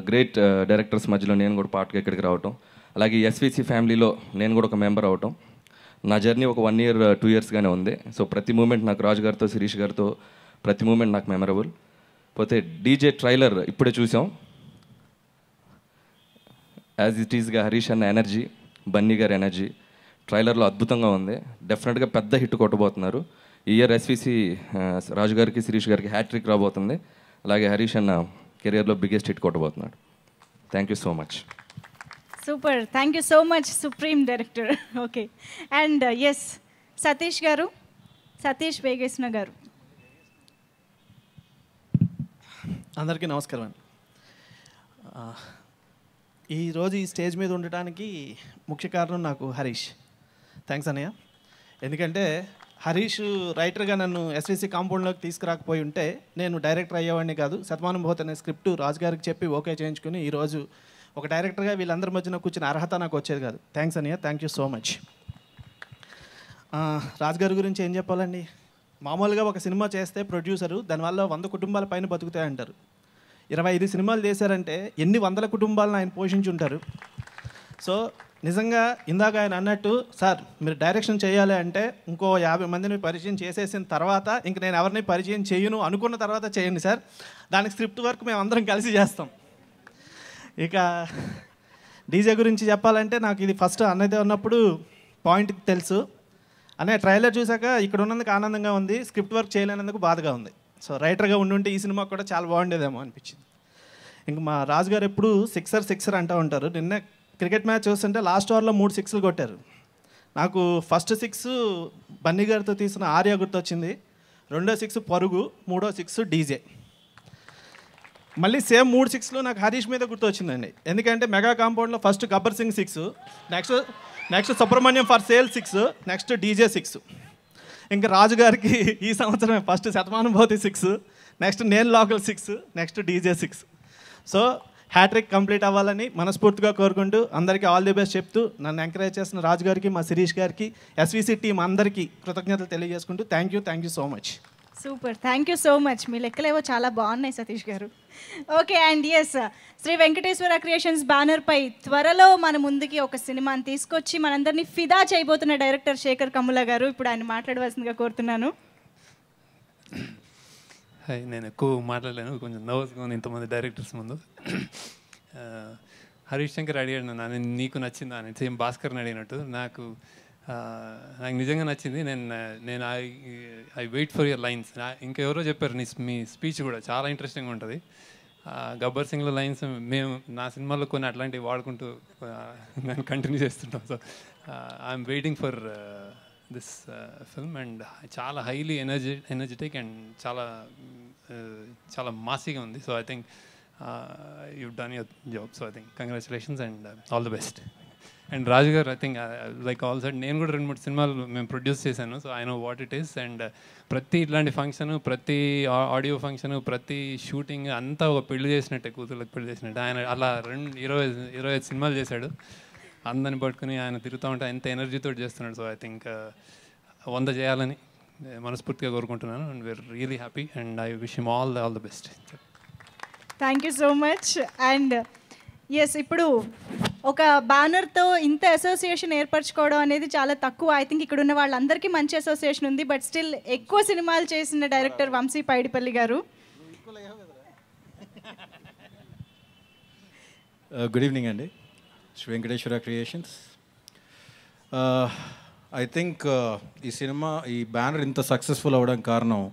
గ్రేట్ డైరెక్టర్స్ మధ్యలో నేను కూడా పార్ట్గా ఇక్కడికి రావటం, అలాగే ఎస్విసి ఫ్యామిలీలో నేను కూడా ఒక మెంబర్ అవటం, నా జర్నీ ఒక 1 year 2 yearsగానే ఉంది. సో ప్రతి మూమెంట్ నాకు రాజు గారితో, శిరీష్ గారితో ప్రతి మూమెంట్ నాకు మెమరబుల్. పోతే డీజే ట్రైలర్ ఇప్పుడే చూసాం. యాజ్ ఇట్ ఈస్గా హరీష్ అన్న ఎనర్జీ, బన్నీ గారి ఎనర్జీ ట్రైలర్లో అద్భుతంగా ఉంది. డెఫినెట్గా పెద్ద హిట్ కొట్టబోతున్నారు. ఈ ఇయర్ ఎస్విసి రాజు గారికి, శిరీష్ గారికి హ్యాట్రిక్ రాబోతుంది. అలాగే హరీష్ అన్న కెరియర్లో బిగ్గెస్ట్ హిట్ కొట్టబోతున్నాడు. Thank you so much. Super, thank you so much supreme director. Okay, and yes Satish garu, Satish Vegesna గారు. అందరికీ నమస్కారం అండి. ఈరోజు ఈ స్టేజ్ మీద ఉండటానికి ముఖ్య కారణం నాకు హరీష్. థ్యాంక్స్ అన్నయ్య. ఎందుకంటే హరీష్ రైటర్గా నన్ను ఎస్విసి కాంపౌండ్లోకి తీసుకురాకపోయి ఉంటే నేను డైరెక్టర్ అయ్యేవాడిని కాదు. శతమానుభూతి అనే స్క్రిప్ట్ రాజు గారికి చెప్పి ఓకే చేయించుకుని ఈరోజు ఒక డైరెక్టర్గా వీళ్ళందరి మధ్యన కూర్చున్న అర్హత నాకు వచ్చేది కాదు. థ్యాంక్స్ అన్నయ్య, థ్యాంక్ యూ సో మచ్. రాజుగారి గురించి ఏం చెప్పాలండి. మామూలుగా ఒక సినిమా చేస్తే ప్రొడ్యూసరు దానివల్ల 100 కుటుంబాల పైన బతుకుతాయంటారు. 25 సినిమాలు చేశారంటే ఎన్ని వందల కుటుంబాలను ఆయన పోషించి ఉంటారు. సో నిజంగా ఇందాక ఆయన అన్నట్టు, సార్ మీరు డైరెక్షన్ చేయాలి అంటే ఇంకో 50 మందిని పరిచయం చేసేసిన తర్వాత ఇంక నేను ఎవరిని పరిచయం చేయను అనుకున్న తర్వాత చేయండి సార్. దానికి స్క్రిప్ట్ వర్క్ మేము అందరం కలిసి చేస్తాం. ఇక డీజే గురించి చెప్పాలంటే నాకు ఇది ఫస్ట్ అన్నయ్యతో ఉన్నప్పుడు పాయింట్ తెలుసు. అనే ట్రైలర్ చూసాక ఇక్కడ ఉన్నందుకు ఆనందంగా ఉంది, స్క్రిప్ట్ వర్క్ చేయలేనందుకు బాధగా ఉంది. సో రైటర్గా ఉండుంటే ఈ సినిమా కూడా చాలా బాగుండేదేమో అనిపించింది. ఇంక మా రాజు గారు ఎప్పుడు సిక్సర్ అంటూ ఉంటారు. నిన్న క్రికెట్ మ్యాచ్ చూస్తుంటే లాస్ట్ ఓవర్లో 3 సిక్స్లు కొట్టారు. నాకు ఫస్ట్ 6 బన్నీ గారితో తీసిన ఆర్య గుర్తొచ్చింది, రెండో 6 పరుగు, మూడో 6 డీజే. మళ్ళీ సేమ్ 3 6లు నాకు హరీష్ మీద గుర్తొచ్చిందండి. ఎందుకంటే మెగా కాంపౌండ్లో first Gabbar Singh 6, next Subramanyam for sale 6, next DJ 6. ఇంకా రాజు గారికి ఈ సంవత్సరమే ఫస్ట్ శతమానుభూతి 6, next Nenu Local 6, next DJ 6. So hat trick complete అవ్వాలని మనస్ఫూర్తిగా కోరుకుంటూ అందరికీ ఆల్ ది బెస్ట్ చెప్తూ నన్ను ఎంకరేజ్ చేసిన రాజు గారికి, మా శిరీష్ గారికి, ఎస్విసి టీం అందరికీ కృతజ్ఞతలు తెలియజేసుకుంటూ thank you so much. Super, thank you so much. మీ లెక్కలేవో చాలా బాగున్నాయి Satish garu. Okay, and yes, Shri Venkateswara creations బ్యానర్పై త్వరలో మన ముందుకి ఒక సినిమాని తీసుకొచ్చి మనందరినీ ఫిదా చేయబోతున్న డైరెక్టర్ శేఖర్ కమ్ముల గారు. ఇప్పుడు ఆయన మాట్లాడవలసిందిగా కోరుతున్నాను. హాయ్, నేను ఎక్కువ మాట్లాడలేను, కొంచెం నర్వస్గా ఉంది ఇంతమంది డైరెక్టర్స్ ముందు. హరీష్ శంకర్ అడిగాడు నన్ను, నీకు నచ్చిందా అని, సేమ్ భాస్కర్ని అడిగినట్టు. నాకు నిజంగా నచ్చింది. నేను I wait for your lines. ఇంకెవరో చెప్పారు మీ స్పీచ్ కూడా చాలా ఇంట్రెస్టింగ్గా ఉంటుంది. గబ్బర్ సింగ్లో లైన్స్ మేము నా సినిమాలో కొన్ని అట్లాంటివి వాడుకుంటూ నేను కంటిన్యూ చేస్తుంటాం. So I'm waiting for this film and చాలా హైలీ ఎనర్జెటిక్ అండ్ చాలా మాసీగా ఉంది. So I think you done your job. So I think congratulations and all the best. And Raju garu, I think like all side నేను కూడా 2-3 సినిమాలు మేము produce చేశాను. So I know what it is. And ప్రతి ఇట్లాంటి ఫంక్షను, ప్రతి ఆడియో ఫంక్షను, ప్రతి shooting అంతా ఒక పెళ్లి చేసినట్టే, కూతుర్లకు పెళ్లి చేసినట్టు. ఆయన అలా 25 సినిమాలు చేశాడు. అందరిని పట్టుకుని ఆయన తిరుగుతూ ఉంటే ఎంత ఎనర్జీతో చేస్తున్నాడు. సో ఐ థింక్ 100 చేయాలని మనస్ఫూర్తిగా కోరుకుంటున్నాను. And we're really happy and I wish him all the best. Thank you so much. And yes, ఇప్పుడు ఒక బ్యానర్తో ఇంత అసోసియేషన్ ఏర్పరచుకోవడం అనేది చాలా తక్కువ. ఐ థింక్ ఇక్కడ ఉన్న వాళ్ళందరికీ మంచి అసోసియేషన్ ఉంది, బట్ స్టిల్ ఎక్కువ సినిమాలు చేసిన డైరెక్టర్ వంశీ పైడిపల్లి గారు. గుడ్ ఈవినింగ్ అండి, Sri Venkateswara creations. I think ఈ బ్యానర్ ఇంత సక్సెస్ఫుల్ అవ్వడానికి కారణం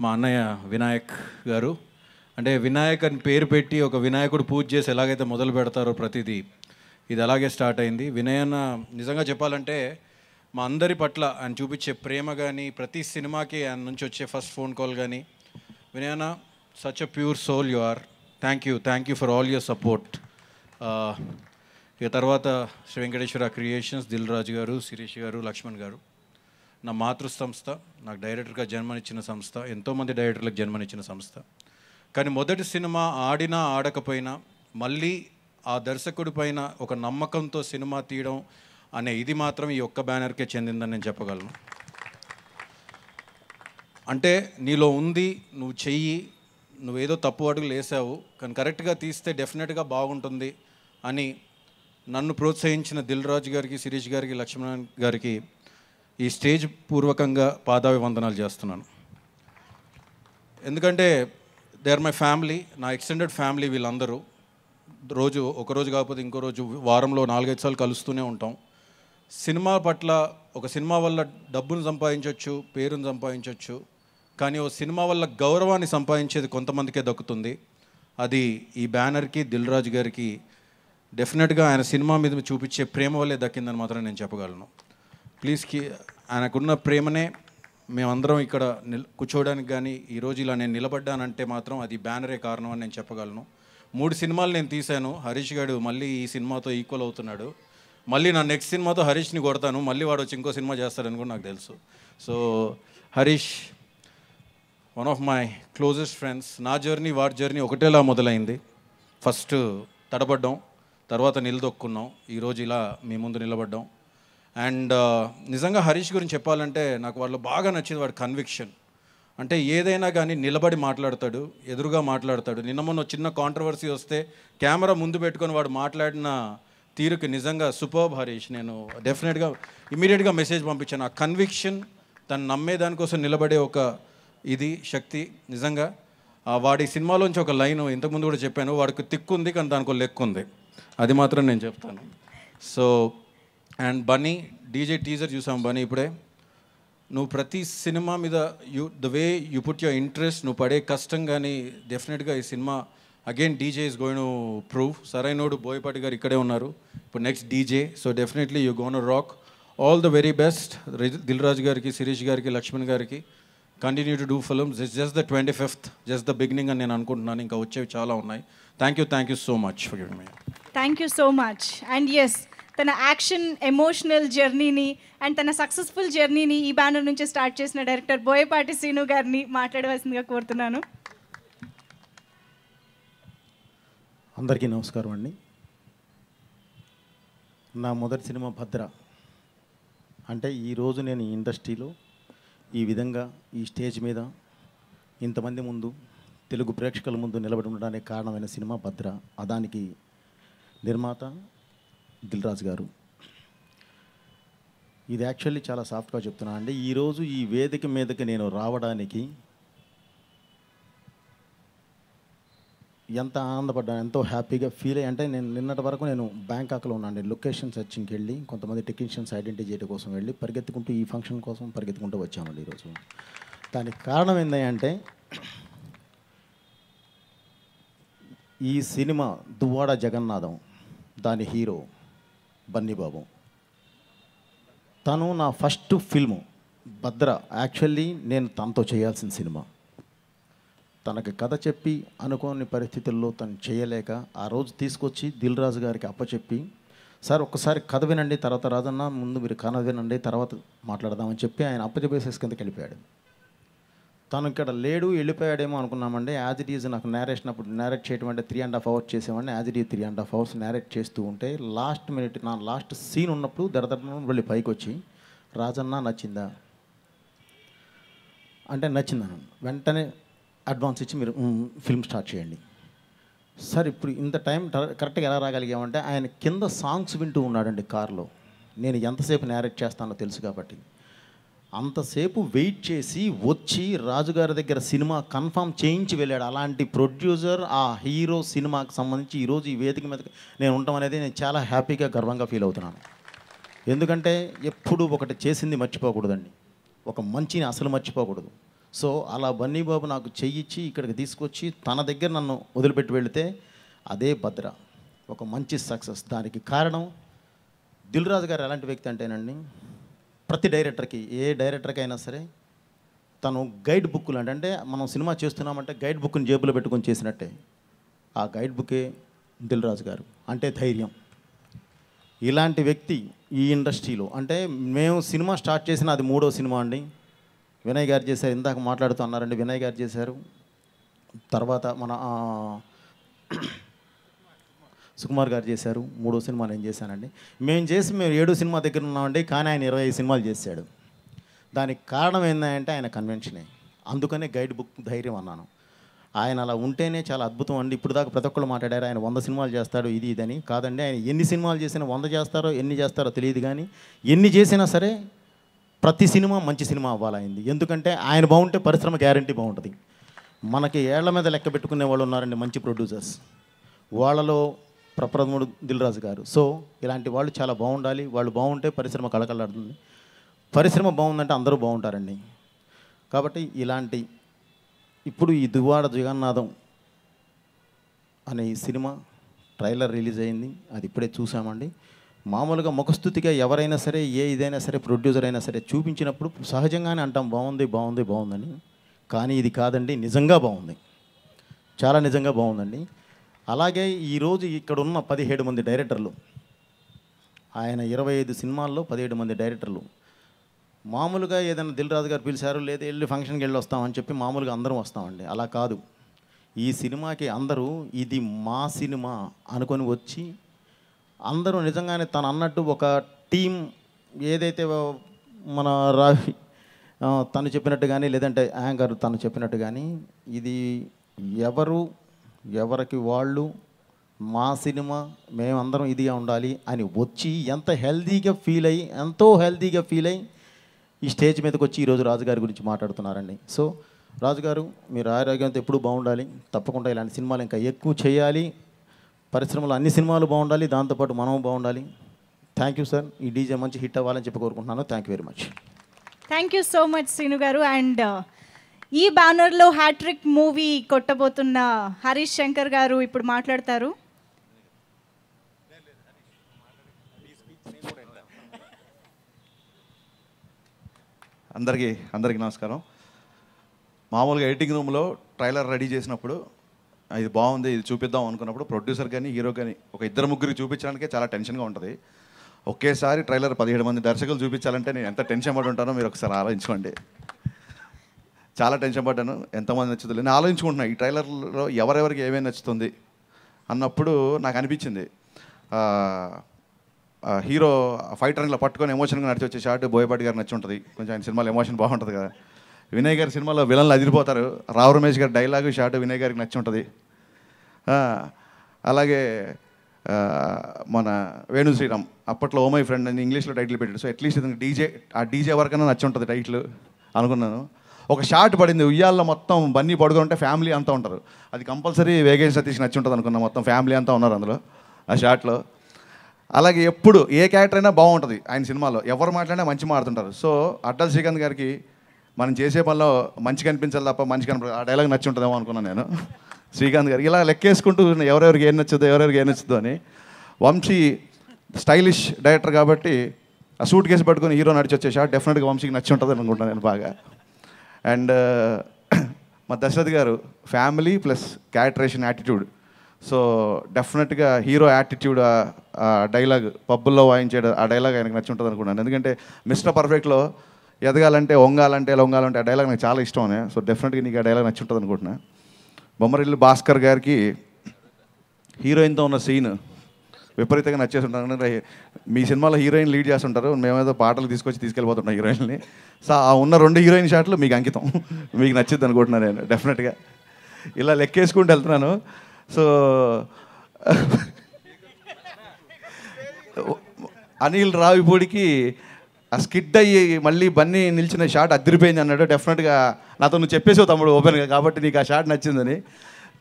మా అన్నయ్య వినాయక్ గారు. అంటే వినాయక్ అని పేరు పెట్టి ఒక వినాయకుడు పూజ చేసి ఎలాగైతే మొదలు పెడతారో ప్రతిదీ, ఇది అలాగే స్టార్ట్ అయింది. వినయన్న నిజంగా చెప్పాలంటే మా అందరి పట్ల ఆయన చూపించే ప్రేమ కానీ, ప్రతి సినిమాకి ఆయన నుంచి వచ్చే ఫస్ట్ ఫోన్ కాల్ కానీ, వినయన్న such a pure soul you are. Thank you for all your support. ఇక తర్వాత శ్రీ వెంకటేశ్వర క్రియేషన్స్, దిల్ రాజు గారు, శిరీష్ గారు, లక్ష్మణ్ గారు, నా మాతృ సంస్థ, నాకు డైరెక్టర్గా జన్మనిచ్చిన సంస్థ, ఎంతోమంది డైరెక్టర్లకు జన్మనిచ్చిన సంస్థ. కానీ మొదటి సినిమా ఆడినా ఆడకపోయినా మళ్ళీ ఆ దర్శకుడి పైన ఒక నమ్మకంతో సినిమా తీయడం అనే ఇది మాత్రం ఈ ఒక్క బ్యానర్కే చెందిందని నేను చెప్పగలను. అంటే నీలో ఉంది, నువ్వు చెయ్యి, నువ్వేదో తప్పు అడుగులు వేసావు కానీ కరెక్ట్గా తీస్తే డెఫినెట్గా బాగుంటుంది అని నన్ను ప్రోత్సహించిన దిల్ రాజు గారికి, శిరీష్ గారికి, లక్ష్మణ్ గారికి ఈ స్టేజ్ పూర్వకంగా పాదాభివందనాలు చేస్తున్నాను. ఎందుకంటే దే ఆర్ మై ఫ్యామిలీ, నా ఎక్స్టెండెడ్ ఫ్యామిలీ. వీళ్ళందరూ ఒకరోజు కాకపోతే ఇంకో రోజు, వారంలో 4-5 సార్లు కలుస్తూనే ఉంటాం. సినిమా పట్ల, ఒక సినిమా వల్ల డబ్బును సంపాదించవచ్చు, పేరును సంపాదించవచ్చు, కానీ ఓ సినిమా వల్ల గౌరవాన్ని సంపాదించేది కొంతమందికే దక్కుతుంది. అది ఈ బ్యానర్కి, దిల్ రాజు గారికి డెఫినెట్గా ఆయన సినిమా మీద చూపించే ప్రేమ వల్లే దక్కిందని మాత్రం నేను చెప్పగలను. ప్లీజ్ ఆయనకున్న ప్రేమనే మేమందరం ఇక్కడ కూర్చోవడానికి కానీ ఈరోజు ఇలా నేను నిలబడ్డానంటే మాత్రం అది బ్యానరే కారణం అని నేను చెప్పగలను. 3 సినిమాలు నేను తీశాను. హరీష్ గారు మళ్ళీ ఈ సినిమాతో ఈక్వల్ అవుతున్నాడు. మళ్ళీ నా నెక్స్ట్ సినిమాతో హరీష్ని కొడతాను, మళ్ళీ వాడు వచ్చి ఇంకో సినిమా చేస్తాడని కూడా నాకు తెలుసు. So Harish one of my closest friends. నా జర్నీ, వాడి జర్నీ ఒకటేలా మొదలైంది. ఫస్ట్ తడబడ్డాం, తర్వాత నిలదొక్కున్నాం, ఈరోజు ఇలా మీ ముందు నిలబడ్డాం. అండ్ నిజంగా హరీష్ గురించి చెప్పాలంటే నాకు వాళ్ళు బాగా నచ్చింది వాడి కన్విక్షన్. అంటే ఏదైనా కానీ నిలబడి మాట్లాడతాడు, ఎదురుగా మాట్లాడతాడు. నిన్న మొన్న చిన్న కాంట్రవర్సీ వస్తే కెమెరా ముందు పెట్టుకొని వాడు మాట్లాడిన తీరుకి నిజంగా సూపర్బ్ హరీష్. నేను డెఫినెట్గా ఇమీడియట్గా మెసేజ్ పంపించాను. ఆ కన్విక్షన్, తను నమ్మేదానికోసం నిలబడే ఒక ఇది శక్తి నిజంగా. వాడి సినిమాలోంచి ఒక లైన్ ఇంతకుముందు కూడా చెప్పాను, వాడికి తిక్కుంది కానీ దానికి లెక్కు ఉంది, అది మాత్రం నేను చెప్తాను. So and Bunny DJ teaser చూసాం. బన్నీ ఇప్పుడే నువ్వు ప్రతి సినిమా మీద the way you put your interest, నువ్వు పడే కష్టం కానీ డెఫినెట్గా ఈ cinema again DJ is going to prove. Sarrainodu Boyapati garu ఇక్కడే ఉన్నారు, ఇప్పుడు next DJ. So definitely you gonna rock. All the very best Dil Raju గారికి, శిరీష్ గారికి, లక్ష్మణ్ గారికి. Continue to do films. It's just the 25th, just the beginning అని నేను అనుకుంటున్నాను. ఇంకా వచ్చేవి చాలా ఉన్నాయి. Thank you so much for giving me. Thank you so much. And yes, తన యాక్షన్ ఎమోషనల్ జర్నీని అండ్ తన సక్సెస్ఫుల్ జర్నీని ఈ బ్యానర్ నుంచి స్టార్ట్ చేసిన డైరెక్టర్ బోయపాటి శ్రీను గారిని మాట్లాడవలసిందిగా కోరుతున్నాను. అందరికీ నమస్కారం అండి. నా మొదటి సినిమా భద్ర. అంటే ఈరోజు నేను ఈ ఇండస్ట్రీలో ఈ విధంగా ఈ స్టేజ్ మీద ఇంతమంది ముందు తెలుగు ప్రేక్షకుల ముందు నిలబడి ఉండడానికి కారణమైన సినిమా భద్ర. దానికి నిర్మాత దిల్ రాజు గారు. ఇది యాక్చువల్లీ చాలా సాఫ్ట్గా చెప్తున్నాను అండి. ఈరోజు ఈ వేదిక మీదకి నేను రావడానికి ఎంత ఆనందపడ్డాను, ఎంతో హ్యాపీగా ఫీల్ అయ్యి. అంటే నేను నిన్నటి వరకు నేను బ్యాంకాక్లో ఉన్నాను. లొకేషన్ సెర్చింగ్కి వెళ్ళి కొంతమంది టెక్నీషియన్స్ ఐడెంటిఫై చేయడం కోసం వెళ్ళి పరిగెత్తుకుంటూ ఈ ఫంక్షన్ కోసం పరిగెత్తుకుంటూ వచ్చామండి ఈరోజు. దానికి కారణం ఏంటంటే ఈ సినిమా దువ్వాడ జగన్నాథం, దాని హీరో బన్నీబాబు. తను నా ఫస్ట్ ఫిల్ము భద్ర. యాక్చువల్లీ నేను తనతో చేయాల్సిన సినిమా. తనకి కథ చెప్పి అనుకోని పరిస్థితుల్లో తను చేయలేక ఆ రోజు తీసుకొచ్చి దిల్ రాజు గారికి అప్పచెప్పి, సార్ ఒక్కసారి కథ వినండి, తర్వాత రాజన్న ముందు మీరు కథ వినండి, తర్వాత మాట్లాడదామని చెప్పి ఆయన అప్పచెప్పేసేసి కిందకి వెళ్ళిపోయాడు. తను ఇక్కడ లేడు, వెళ్ళిపోయాడేమో అనుకున్నామండి. యాజ్ ఇట్ ఈజ్ నాకు నేరేషన్ అప్పుడు నేరేట్ చేయడం అంటే 3.5 hours చేసామండి. As it is 3.5 hours narrate చేస్తూ ఉంటే లాస్ట్ మినిట్ నా లాస్ట్ సీన్ ఉన్నప్పుడు దరదర వెళ్ళి పైకి వచ్చి, రాజన్న నచ్చిందా అంటే నచ్చిందను. వెంటనే అడ్వాన్స్ ఇచ్చి మీరు ఫిల్మ్ స్టార్ట్ చేయండి. సార్ ఇప్పుడు ఇంత టైం కరెక్ట్గా ఎలా రాగలిగామంటే ఆయన కింద సాంగ్స్ వింటూ ఉన్నాడండి కార్లో. నేను ఎంతసేపు నేరేట్ చేస్తానో తెలుసు కాబట్టి అంతసేపు వెయిట్ చేసి వచ్చి రాజుగారి దగ్గర సినిమా కన్ఫర్మ్ చేయించి వెళ్ళాడు. అలాంటి ప్రొడ్యూసర్, ఆ హీరో సినిమాకి సంబంధించి ఈరోజు ఈ వేదిక మీద నేను ఉండటం అనేది నేను చాలా హ్యాపీగా గర్వంగా ఫీల్ అవుతున్నాను. ఎందుకంటే ఎప్పుడు ఒకటి చేసింది మర్చిపోకూడదండి, ఒక మంచిని అసలు మర్చిపోకూడదు. సో అలా బన్నీబాబు నాకు చెయ్యిచ్చి ఇక్కడికి తీసుకొచ్చి తన దగ్గర నన్ను వదిలిపెట్టి వెళితే అదే భద్ర, ఒక మంచి సక్సెస్. దానికి కారణం దిల్ రాజు గారు ఎలాంటి వ్యక్తి అంటేనండి, ప్రతి డైరెక్టర్కి, ఏ డైరెక్టర్కి అయినా సరే తను గైడ్ బుక్లు అంటే మనం సినిమా చేస్తున్నామంటే గైడ్ బుక్ని జేబులో పెట్టుకొని చేసినట్టే. ఆ గైడ్ బుకే దిల్ రాజు గారు. అంటే ధైర్యం. ఇలాంటి వ్యక్తి ఈ ఇండస్ట్రీలో, అంటే మేము సినిమా స్టార్ట్ చేసిన అది 3వ సినిమా అండి. వినయ్ గారు చేశారు, ఇందాక మాట్లాడుతూ అన్నారండి, వినయ్ గారు చేశారు. తర్వాత మన సుకుమార్ గారు చేశారు. 3వ సినిమా నేను చేశానండి. మేము 7 సినిమా దగ్గర ఉన్నామండి, కానీ ఆయన 25 సినిమాలు చేశాడు. దానికి కారణం ఏంటంటే ఆయన కన్వెన్షనే. అందుకనే గైడ్ బుక్ ధైర్యం అన్నాను. ఆయన అలా ఉంటేనే చాలా అద్భుతం అండి. ఇప్పుడు దాకా ప్రతి ఒక్కళ్ళు మాట్లాడారు ఆయన 100 సినిమాలు చేస్తాడు ఇది ఇదని. కాదండి, ఆయన ఎన్ని సినిమాలు చేసినా 100 చేస్తారో ఎన్ని చేస్తారో తెలియదు, కానీ ఎన్ని చేసినా సరే ప్రతి సినిమా మంచి సినిమా అవ్వాలైంది. ఎందుకంటే ఆయన బాగుంటే పరిశ్రమ గ్యారంటీ బాగుంటుంది. మనకి ఏళ్ల మీద లెక్క పెట్టుకునే వాళ్ళు ఉన్నారండి మంచి ప్రొడ్యూసర్స్, వాళ్ళలో ప్రప్రథముడు దిల్ రాజు గారు. సో ఇలాంటి వాళ్ళు చాలా బాగుండాలి. వాళ్ళు బాగుంటే పరిశ్రమ కళకళలాడుతుంది. పరిశ్రమ బాగుందంటే అందరూ బాగుంటారండి. కాబట్టి ఇలాంటి ఇప్పుడు ఈ దువ్వాడ జగన్నాథం అనే ఈ సినిమా ట్రైలర్ రిలీజ్ అయింది, అది ఇప్పుడే చూసామండి. మామూలుగా ముఖస్థుతిగా ఎవరైనా సరే, ఇదైనా సరే, ప్రొడ్యూసర్ అయినా సరే చూపించినప్పుడు సహజంగానే అంటాం బాగుంది బాగుంది బాగుందని. కానీ ఇది కాదండి, నిజంగా బాగుంది, చాలా నిజంగా బాగుందండి. అలాగే ఈరోజు ఇక్కడ ఉన్న 17 మంది డైరెక్టర్లు, ఆయన 25 సినిమాల్లో 17 మంది డైరెక్టర్లు. మామూలుగా ఏదైనా దిల్ రాజు గారు పిలిచారు, లేదా వెళ్ళి ఫంక్షన్కి వెళ్ళి వస్తామని చెప్పి మామూలుగా అందరం వస్తామండి. అలా కాదు, ఈ సినిమాకి అందరూ ఇది మా సినిమా అనుకొని వచ్చి అందరూ నిజంగానే తను అన్నట్టు ఒక టీం, ఏదైతే మన రావి తను చెప్పినట్టు కానీ, లేదంటే యాంకర్ తను చెప్పినట్టు కానీ, ఇది ఎవరికి వాళ్ళు మా సినిమా మేమందరం ఇదిగా ఉండాలి అని వచ్చి ఎంత హెల్తీగా ఫీల్ అయ్యి, ఎంతో హెల్తీగా ఫీల్ అయ్యి ఈ స్టేజ్ మీదకి వచ్చి ఈరోజు రాజుగారి గురించి మాట్లాడుతున్నారండి. సో రాజుగారు మీరు ఆరోగ్యంతో ఎప్పుడూ బాగుండాలి. తప్పకుండా ఇలాంటి సినిమాలు ఇంకా ఎక్కువ చేయాలి. పరిశ్రమలో అన్ని సినిమాలు బాగుండాలి, దాంతోపాటు మనం బాగుండాలి. Thank you sir. ఈ డీజే మంచి హిట్ అవ్వాలని చెప్పి కోరుకుంటున్నాను. Thank you very much. Thank you so much Srinu గారు. అండ్ ఈ బ్యానర్లో హ్యాట్రిక్ మూవీ కొట్టబోతున్న హరీష్ శంకర్ గారు ఇప్పుడు మాట్లాడతారు. అందరికీ నమస్కారం. మామూలుగా ఎడిటింగ్ రూమ్లో ట్రైలర్ రెడీ చేసినప్పుడు ఇది బాగుంది, ఇది చూపిద్దాం అనుకున్నప్పుడు ప్రొడ్యూసర్ కానీ హీరో కానీ ఒక ఇద్దరు ముగ్గురికి చూపించడానికే చాలా టెన్షన్గా ఉంటుంది. ఒకేసారి ట్రైలర్ 17 మంది దర్శకులు చూపించాలంటే నేను ఎంత టెన్షన్ పడి ఉంటానో మీరు ఒకసారి ఆలోచించుకోండి. చాలా టెన్షన్ పడ్డాను, ఎంతమంది నచ్చుతుంది నేను ఆలోచించుకుంటున్నాను. ఈ ట్రైలర్లో ఎవరెవరికి ఏమేమి నచ్చుతుంది అన్నప్పుడు నాకు అనిపించింది హీరో ఫైటర్ ఇలా పట్టుకొని ఎమోషన్గా నడిచి వచ్చే షాట్ బోయపాటి గారు నచ్చి ఉంటుంది. కొంచెం ఆయన సినిమాలో ఎమోషన్ బాగుంటుంది కదా. వినయ్ గారి సినిమాలో విలన్లు అదిరిపోతారు. రావు రమేష్ గారి డైలాగు షాట్ వినయ్ గారికి నచ్చి ఉంటుంది. అలాగే మన వేణు శ్రీరామ్ అప్పట్లో ఓ మై ఫ్రెండ్ అని ఇంగ్లీష్లో టైటిల్ పెట్టాడు. సో అట్లీస్ట్ ఇతనికి డీజే వరకైనా నచ్చి ఉంటుంది టైటిల్ అనుకున్నాను. ఒక షాట్ పడింది ఉయ్యాల్లో మొత్తం బన్నీ పడుకుంటే ఫ్యామిలీ అంతా ఉంటారు. అది కంపల్సరీ వేగేష్ సతీష్ నచ్చి ఉంటుంది అనుకున్నాను. మొత్తం ఫ్యామిలీ అంతా ఉన్నారు అందులో ఆ షాట్లో. అలాగే ఎప్పుడు ఏ క్యారెక్టర్ అయినా బాగుంటుంది ఆయన సినిమాలో, ఎవరు మాట్లాడినా మంచి మాడుతుంటారు. సో అడ్డల్ శ్రీకాంత్ గారికి మనం చేసే పనిలో మంచి కనిపించాలి తప్ప మంచి కనిపి ఆ డైలాగ్ నచ్చి ఉంటుందేమో అనుకున్నాను నేను. శ్రీకాంత్ గారికి ఇలా లెక్కేసుకుంటూ ఎవరెవరికి ఏం నచ్చుద్దో అని. వంశీ స్టైలిష్ డైరెక్టర్ కాబట్టి ఆ సూట్ కేసు పట్టుకొని హీరో నడిచి వచ్చే షాట్ డెఫినెట్గా వంశీకి నచ్చి ఉంటుంది అనుకుంటాను నేను బాగా. అండ్ మా Dasarath garu family plus characterization attitude. So డెఫినెట్గా హీరో యాటిట్యూడ్ డైలాగ్ పబ్బుల్లో వాయించాడు ఆ డైలాగ్ ఆయనకు నచ్చి ఉంటుంది అనుకున్నాను. ఎందుకంటే మిస్టర్ పర్ఫెక్ట్లో ఎదగాలంటే వంగాలంటే లొంగాలంటే ఆ డైలాగ్ నాకు చాలా ఇష్టం. సో డెఫినెట్గా నీకు ఆ డైలాగ్ నచ్చి ఉంటుంది అనుకుంటున్నా. బొమ్మరిల్లు భాస్కర్ గారికి హీరోయిన్తో ఉన్న సీన్ విపరీతంగా నచ్చేసి ఉంటాను. మీ సినిమాలో హీరోయిన్ లీడ్ చేస్తుంటారు, మేమేదో పాటలు తీసుకెళ్ళిపోతున్నాం హీరోయిన్ని. సో ఆ ఉన్న 2 హీరోయిన్ షాట్లు మీకు అంకితం, మీకు నచ్చింది అనుకుంటున్నాను నేను డెఫినెట్గా. ఇలా లెక్కేసుకుంటూ వెళ్తున్నాను. సో అనిల్ రావిపూడికి ఆ స్కిడ్ అయ్యి మళ్ళీ బన్నీ నిలిచిన షాట్ అదిరిపోయింది అన్నాడు. డెఫినెట్గా నాతో నువ్వు చెప్పేసావు తమ్ముడు ఓపెన్గా, కాబట్టి నీకు ఆ షాట్ నచ్చిందని.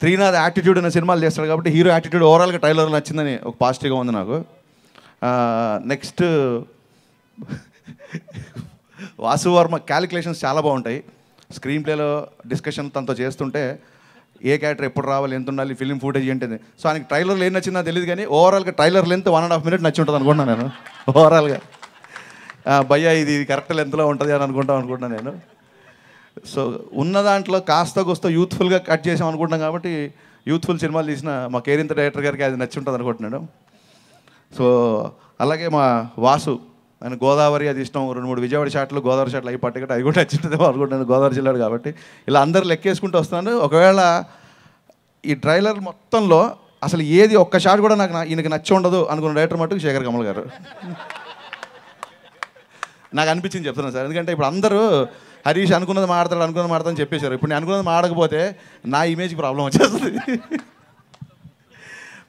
త్రీనాథ్ యాటిట్యూడ్ అనే సినిమాలు చేస్తాడు కాబట్టి హీరో యాటిట్యూడ్ ఓవరాల్గా ట్రైలర్లో నచ్చిందని ఒక పాజిటివ్గా ఉంది నాకు. నెక్స్ట్ వాసు వర్మ క్యాలిక్యులేషన్స్ చాలా బాగుంటాయి. స్క్రీన్ ప్లేలో డిస్కషన్ తనతో చేస్తుంటే ఏ క్యారెక్టర్ ఎప్పుడు రావాలి, ఎంత ఉండాలి, ఫిలిం ఫుటేజ్ ఏంటిది. సో ఆయనకి ట్రైలర్లో ఏం నచ్చిందో తెలియదు కానీ ఓవరాల్గా ట్రైలర్ లెంత్ 1.5 minutes నచ్చి ఉంటుంది అనుకుంటున్నాను నేను ఓవరాల్గా. భయ్యా ఇది కరెక్ట్ లెంత్లో ఉంటుంది అని అనుకుంటున్నాను నేను. సో ఉన్న దాంట్లో కాస్త కూస్త యూత్ఫుల్గా కట్ చేసాం అనుకుంటున్నాం కాబట్టి యూత్ఫుల్ సినిమాలు తీసిన మా కేరింత డైరెక్టర్ గారికి అది నచ్చి ఉంటుంది అనుకుంటున్నాను. సో అలాగే మా వాసు ఆయన గోదావరి అది ఇష్టం, 2-3 విజయవాడ షాట్లు గోదావరి షాట్లు అవి పట్టుకుంటే అది కూడా నచ్చుతుందేమో అనుకుంటున్నాను, గోదావరి జిల్లాడు కాబట్టి. ఇలా అందరు లెక్కేసుకుంటూ వస్తున్నాను. ఒకవేళ ఈ ట్రైలర్ మొత్తంలో అసలు ఏది ఒక్క షాట్ కూడా ఈయనకి నచ్చి ఉండదు అనుకున్న డైరెక్టర్ మటుకు శేఖర్ కమల్ గారు. నాకు అనిపించింది చెప్తున్నాను సార్. ఎందుకంటే ఇప్పుడు అందరూ హరీష్ అనుకున్నది మాడతాడని చెప్పేశారు. ఇప్పుడు నేను అనుకున్నది మాడకపోతే నా ఇమేజ్కి ప్రాబ్లం వచ్చేస్తుంది.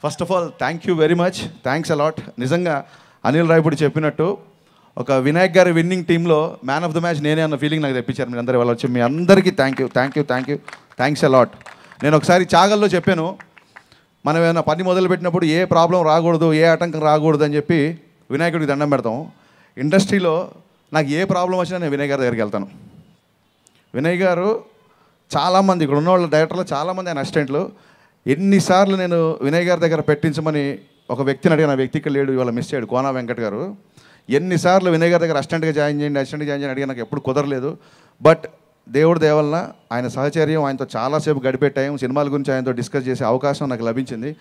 First of all thank you very much, thanks a lot. నిజంగా అనిల్ రాయపూడి చెప్పినట్టు ఒక వినాయక్ గారి విన్నింగ్ టీంలో మ్యాన్ ఆఫ్ ద మ్యాచ్ నేనే అన్న ఫీలింగ్ నాకు తెప్పించారు మీరు అందరూ. వచ్చి మీ అందరికీ థ్యాంక్స్ అలాట్. నేను ఒకసారి చాగల్లో చెప్పాను, మనం ఏమైనా పని మొదలుపెట్టినప్పుడు ఏ ప్రాబ్లం రాకూడదు, ఏ ఆటంకం రాకూడదు అని చెప్పి వినాయకుడికి దండం పెడతాం. ఇండస్ట్రీలో నాకు ఏ ప్రాబ్లం వచ్చినా నేను వినయ్ గారి దగ్గరికి వెళ్తాను. వినయ్ గారు చాలామంది ఇక్కడ ఉన్న వాళ్ళ డైరెక్టర్లు చాలామంది ఆయన అసిస్టెంట్లు, ఎన్నిసార్లు నేను వినయ్ గారి దగ్గర పెట్టించమని ఒక వ్యక్తిని అడిగిన, ఆ వ్యక్తికి లేడు, ఇవాళ మిస్ అయ్యాడు, కోనా వెంకట్ గారు. ఎన్నిసార్లు వినయ్ గారి దగ్గర అసిస్టెంట్గా జాయిన్ చేయండి అడిగి నాకు ఎప్పుడు కుదరలేదు. బట్ దేవుడి దేవలన ఆయన సహచర్యం, ఆయనతో చాలాసేపు గడిపెట్టాం, సినిమాల గురించి ఆయనతో డిస్కస్ చేసే అవకాశం నాకు లభించింది.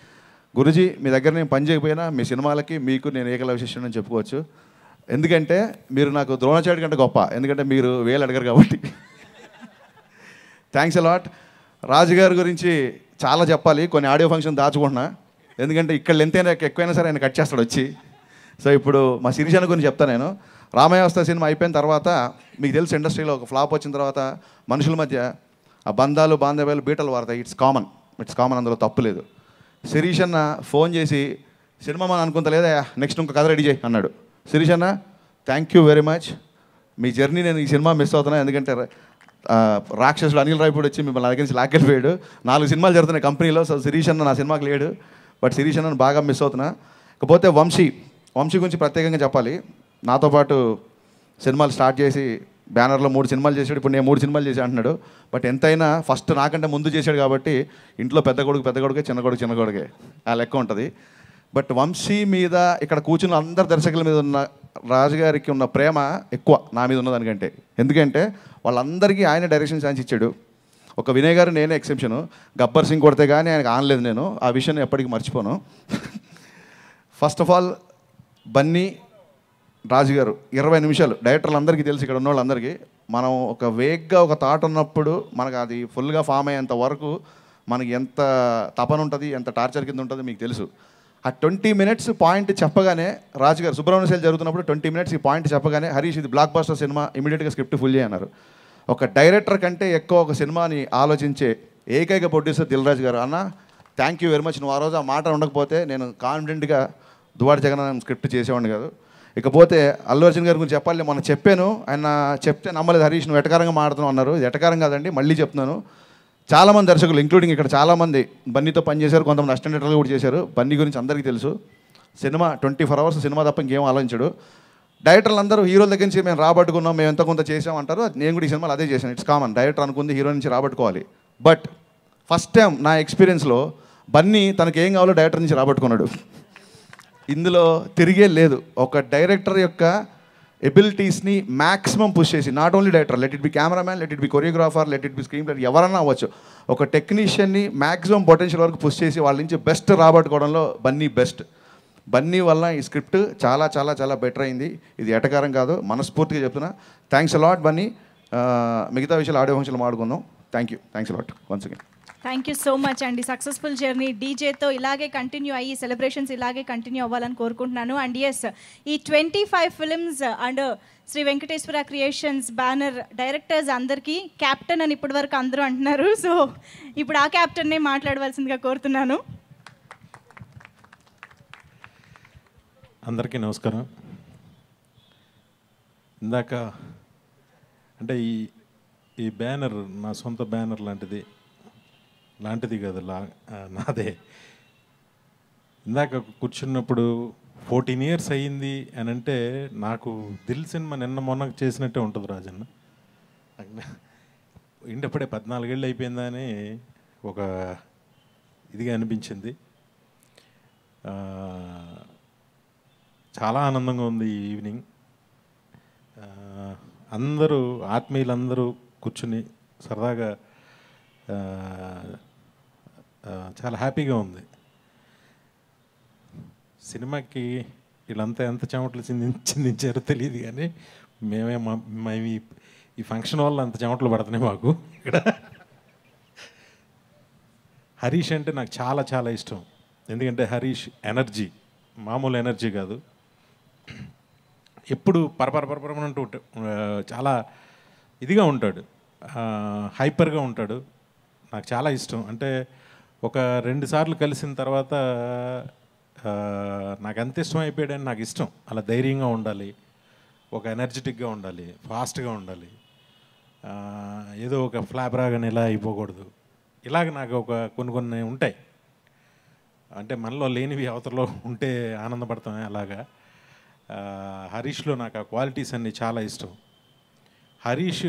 గురుజీ మీ దగ్గర నేను పని చేయకపోయినా మీ సినిమాలకి మీకు నేను ఏకలవ్య శిష్యుడు అని చెప్పుకోవచ్చు. ఎందుకంటే మీరు నాకు ద్రోణాచార్యుడి కంటే గొప్ప, ఎందుకంటే మీరు వేలు అడగరు కాబట్టి. Thanks a lot. రాజుగారి గురించి చాలా చెప్పాలి, కొన్ని ఆడియో ఫంక్షన్ దాచుకుంటున్నా, ఎందుకంటే ఇక్కడ ఎంతైనా ఎక్కువైనా సరే ఆయన కట్ చేస్తాడు వచ్చి. సో ఇప్పుడు మా శిరీషాని గురించి చెప్తాను నేను. రామయ్యవస్థ సినిమా అయిపోయిన తర్వాత మీకు తెలుసు ఇండస్ట్రీలో ఒక ఫ్లాప్ వచ్చిన తర్వాత మనుషుల మధ్య ఆ బంధాలు బాంధవ్యాలు బీటలు వాడతాయి. ఇట్స్ కామన్, అందులో తప్పు లేదు. శిరీష్ అన్న ఫోన్ చేసి సినిమా మనం అనుకుంటా లేదా, నెక్స్ట్ ఇంకో కథ రెడీ చేయి అన్నాడు. శిరీష్ అన్న thank you very much, me journey నేను ఈ సినిమా మిస్ అవుతున్నా, ఎందుకంటే రాక్షసుడు అనిల్ రాయపూడి వచ్చి మిమ్మల్ని దగ్గర నుంచి లాక్కెళ్ళిపోయాడు. 4 సినిమాలు జరుగుతున్నాయి కంపెనీలో. సో శిరీష్ అన్న నా సినిమాకి లేడు, బట్ శిరీష్ అన్నను బాగా మిస్ అవుతున్నా. ఇకపోతే వంశీ గురించి ప్రత్యేకంగా చెప్పాలి. నాతో పాటు సినిమాలు స్టార్ట్ చేసి బ్యానర్లో 3 సినిమాలు చేశాడు, ఇప్పుడు నేను 3 సినిమాలు చేశాను అంటున్నాడు. బట్ ఎంతైనా ఫస్ట్ నాకంటే ముందు చేశాడు కాబట్టి ఇంట్లో పెద్ద కొడుకే, చిన్న కొడుకే ఆ లెక్క ఉంటుంది. బట్ వంశీ మీద ఇక్కడ కూర్చున్న అందరు దర్శకుల మీద ఉన్న రాజుగారికి ఉన్న ప్రేమ ఎక్కువ నా మీద ఉన్నదానికంటే. ఎందుకంటే వాళ్ళందరికీ ఆయన డైరెక్షన్ ఛాన్స్ ఇచ్చాడు. ఒక వినయ్ గారు నేనే ఎక్సెప్షను. గబ్బర్ సింగ్ కొడితే కానీ ఆయనకు ఆనలేదు నేను. ఆ విషయాన్ని ఎప్పటికీ మర్చిపోను. ఫస్ట్ ఆఫ్ ఆల్ బన్నీ రాజుగారు 20 నిమిషాలు డైరెక్టర్లు అందరికీ తెలుసు, ఇక్కడ ఉన్న వాళ్ళందరికీ. మనం ఒక వేగ్గా ఒక థాట్ ఉన్నప్పుడు మనకు అది ఫుల్గా ఫామ్ అయ్యేంత వరకు మనకి ఎంత తపన ఉంటుంది, ఎంత టార్చర్ కింద ఉంటుంది మీకు తెలుసు. ఆ 20 minutes పాయింట్ చెప్పగానే రాజుగారు సుబ్రహ్మణ్య శైలి జరుగుతున్నప్పుడు 20 minutes ఈ పాయింట్ చెప్పగానే హరీష్ ఇది బ్లాక్ బస్టర్ సినిమా, ఇమీడియట్గా స్క్రిప్ట్ ఫుల్ చేయన్నారు. ఒక డైరెక్టర్ కంటే ఎక్కువ ఒక సినిమాని ఆలోచించే ఏకైక ప్రొడ్యూసర్ దిల్ రాజు గారు. అన్న థ్యాంక్ యూ వెరీ మచ్. నువ్వు ఆ రోజు ఆ మాట ఉండకపోతే నేను కాన్ఫిడెంట్గా దువ్వాడ జగన్నాథం స్క్రిప్ట్ చేసేవాడిని కాదు. ఇకపోతే అల్లు అర్జున్ గారి గురించి చెప్పాలి. మనం చెప్పాను, ఆయన చెప్తే నమ్మలేదు. హరీష్ నువ్వు ఎటకారంగా మాట్లాడుతున్నావు అన్నారు. ఇది ఎటకారం కాదండి, మళ్ళీ చెప్తున్నాను. చాలామంది దర్శకులు ఇంక్లూడింగ్ ఇక్కడ చాలామంది బన్నీతో పనిచేశారు, కొంతమంది అసిస్టెంట్ డైరెక్టర్లు కూడా చేశారు. బన్నీ గురించి అందరికీ తెలుసు. సినిమా 24 hours సినిమా తప్ప ఇంకేం ఆలోచించడు. డైరెక్టర్లు అందరూ హీరోల దగ్గర నుంచి మేము రాబట్టుకున్నాం, మేము ఎంత కొంత చేసాం అంటారు. నేను కూడా ఈ సినిమాలు అదే చేశాను. ఇట్స్ కామన్, డైరెక్టర్ అనుకుంది హీరో నుంచి రాబట్టుకోవాలి. బట్ ఫస్ట్ టైం నా ఎక్స్పీరియన్స్లో బన్నీ తనకి ఏం కావాలో డైరెక్టర్ నుంచి రాబట్టుకున్నాడు. ఇందులో తిరిగే లేదు. ఒక డైరెక్టర్ యొక్క ఎబిలిటీస్ని మ్యాక్సిమం పుష్ చేసి, not only director, let it be cameraman, let it be choreographer, let it be screen play, ఎవరన్నా అవ్వచ్చు, ఒక టెక్నీషియన్ని మ్యాక్సిమం పొటెన్షియల్ వరకు పుష్ చేసి వాళ్ళ నుంచి బెస్ట్ రాబట్టుకోవడంలో బన్నీ బెస్ట్. బన్నీ వల్ల ఈ స్క్రిప్ట్ చాలా చాలా చాలా బెటర్ అయింది. ఇది ఎటకారం కాదు, మనస్ఫూర్తిగా చెప్తున్నా. Thanks a lot Bunny. మిగతా విషయాలు ఆడియో ఫంక్షన్లో మాట్లాడుకుందాం. Thanks a lot once again. Thank you so much అండి. సక్సెస్ఫుల్ జర్నీ డీజేతో ఇలాగే కంటిన్యూ అయ్యి సెలబ్రేషన్స్ ఇలాగే కంటిన్యూ అవ్వాలని కోరుకుంటున్నాను. అండ్ ఎస్, ఈ 25 films and Sri Venkateswara creations banner directors అందరికీ క్యాప్టెన్ అని ఇప్పటివరకు అందరూ అంటున్నారు. సో ఇప్పుడు ఆ క్యాప్టెన్నే మాట్లాడవలసిందిగా కోరుతున్నాను. అందరికీ నమస్కారం. ఇందాక అంటే ఈ బ్యానర్ నా సొంత బ్యానర్ లాంటిది కాదు, నాదే. ఇందాక కూర్చున్నప్పుడు 14 years అయ్యింది అని అంటే నాకు దిల్ సినిమా నిన్న మొన్న చేసినట్టే ఉంటుంది రాజన్న. ఇంటప్పుడే 14 ఏళ్ళు అయిపోయిందా అని ఒక ఇదిగా అనిపించింది. చాలా ఆనందంగా ఉంది ఈ ఈవినింగ్. అందరూ ఆత్మీయులందరూ కూర్చుని సరదాగా చాలా హ్యాపీగా ఉంది. సినిమాకి వీళ్ళంతా ఎంత చెమటలు చిందించారో తెలియదు, కానీ మేము ఈ ఫంక్షన్ వల్ల అంత చెమటలు పడుతున్నాయి మాకు ఇక్కడ. హరీష్ అంటే నాకు చాలా చాలా ఇష్టం. ఎందుకంటే హరీష్ ఎనర్జీ మామూలు ఎనర్జీ కాదు. ఎప్పుడు పరపరపరపరమంటూ చాలా ఇదిగా ఉంటాడు, హైపర్గా ఉంటాడు. నాకు చాలా ఇష్టం. అంటే ఒక 2 సార్లు కలిసిన తర్వాత నాకు ఎంత ఇష్టం అయిపోయాడని నాకు ఇష్టం. అలా ధైర్యంగా ఉండాలి, ఒక ఎనర్జెటిక్గా ఉండాలి, ఫాస్ట్గా ఉండాలి, ఏదో ఒక ఫ్లాప్ రాగానే ఇలా అయిపోకూడదు. ఇలాగ నాకు ఒక కొన్ని ఉంటాయి. అంటే మనలో లేనివి అవతలలో ఉంటే ఆనందపడతామే, అలాగా. హరీష్లో నాకు ఆ క్వాలిటీస్ అన్నీ చాలా ఇష్టం. హరీష్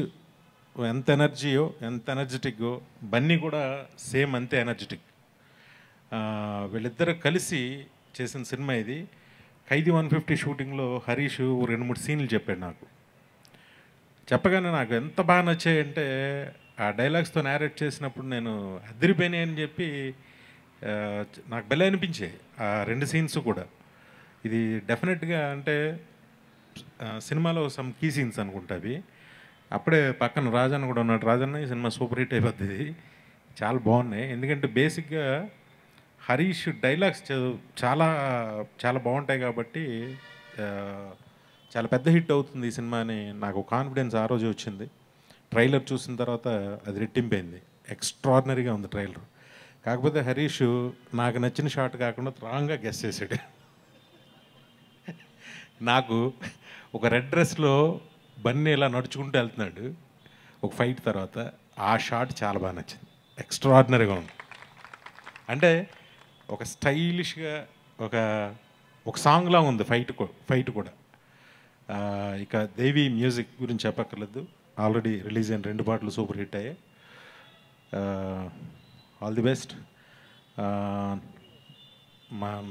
ఎంత ఎనర్జీయో, ఎంత ఎనర్జెటిక్కో, బన్నీ కూడా సేమ్ అంతే ఎనర్జెటిక్. వీళ్ళిద్దరు కలిసి చేసిన సినిమా ఇది. ఖైదీ 150 షూటింగ్లో హరీష్ 2-3 సీన్లు చెప్పాడు నాకు. చెప్పగానే నాకు ఎంత బాగా నచ్చాయంటే, ఆ డైలాగ్స్తో నేరేట్ చేసినప్పుడు నేను అదిరిపోయినాయి అని చెప్పి నాకు భలే అనిపించాయి ఆ 2 సీన్స్ కూడా. ఇది డెఫినెట్గా అంటే సినిమాలో సమ్ కీ సీన్స్ అనుకుంటా అవి. అప్పుడే పక్కన రాజన్న కూడా ఉన్నాడు. రాజన్న ఈ సినిమా సూపర్ హిట్ అయిపోతుంది. చాలా బాగున్నాయి. ఎందుకంటే బేసిక్గా హరీష్ డైలాగ్స్ చాలా చాలా బాగుంటాయి కాబట్టి చాలా పెద్ద హిట్ అవుతుంది ఈ సినిమా అని నాకు కాన్ఫిడెన్స్ ఆ రోజు వచ్చింది. ట్రైలర్ చూసిన తర్వాత అది రెట్టింపైంది. ఎక్స్ట్రాడినరీగా ఉంది ట్రైలర్. కాకపోతే హరీష్ నాకు నచ్చిన షాట్ కాకుండా రాంగ్గా గెస్ చేశాడు. నాకు ఒక రెడ్ డ్రెస్లో బన్నీ ఇలా నడుచుకుంటూ వెళ్తున్నాడు ఒక ఫైట్ తర్వాత. ఆ షాట్ చాలా బాగా నచ్చింది, ఎక్స్ట్రాడినరీగా ఉంది. అంటే ఒక స్టైలిష్గా ఒక సాంగ్లా ఉంది ఫైట్ కూడా. ఇక దేవి మ్యూజిక్ గురించి చెప్పక్కర్లేదు, ఆల్రెడీ రిలీజ్ అయిన 2 పాటలు సూపర్ హిట్ అయ్యాయి. All the best.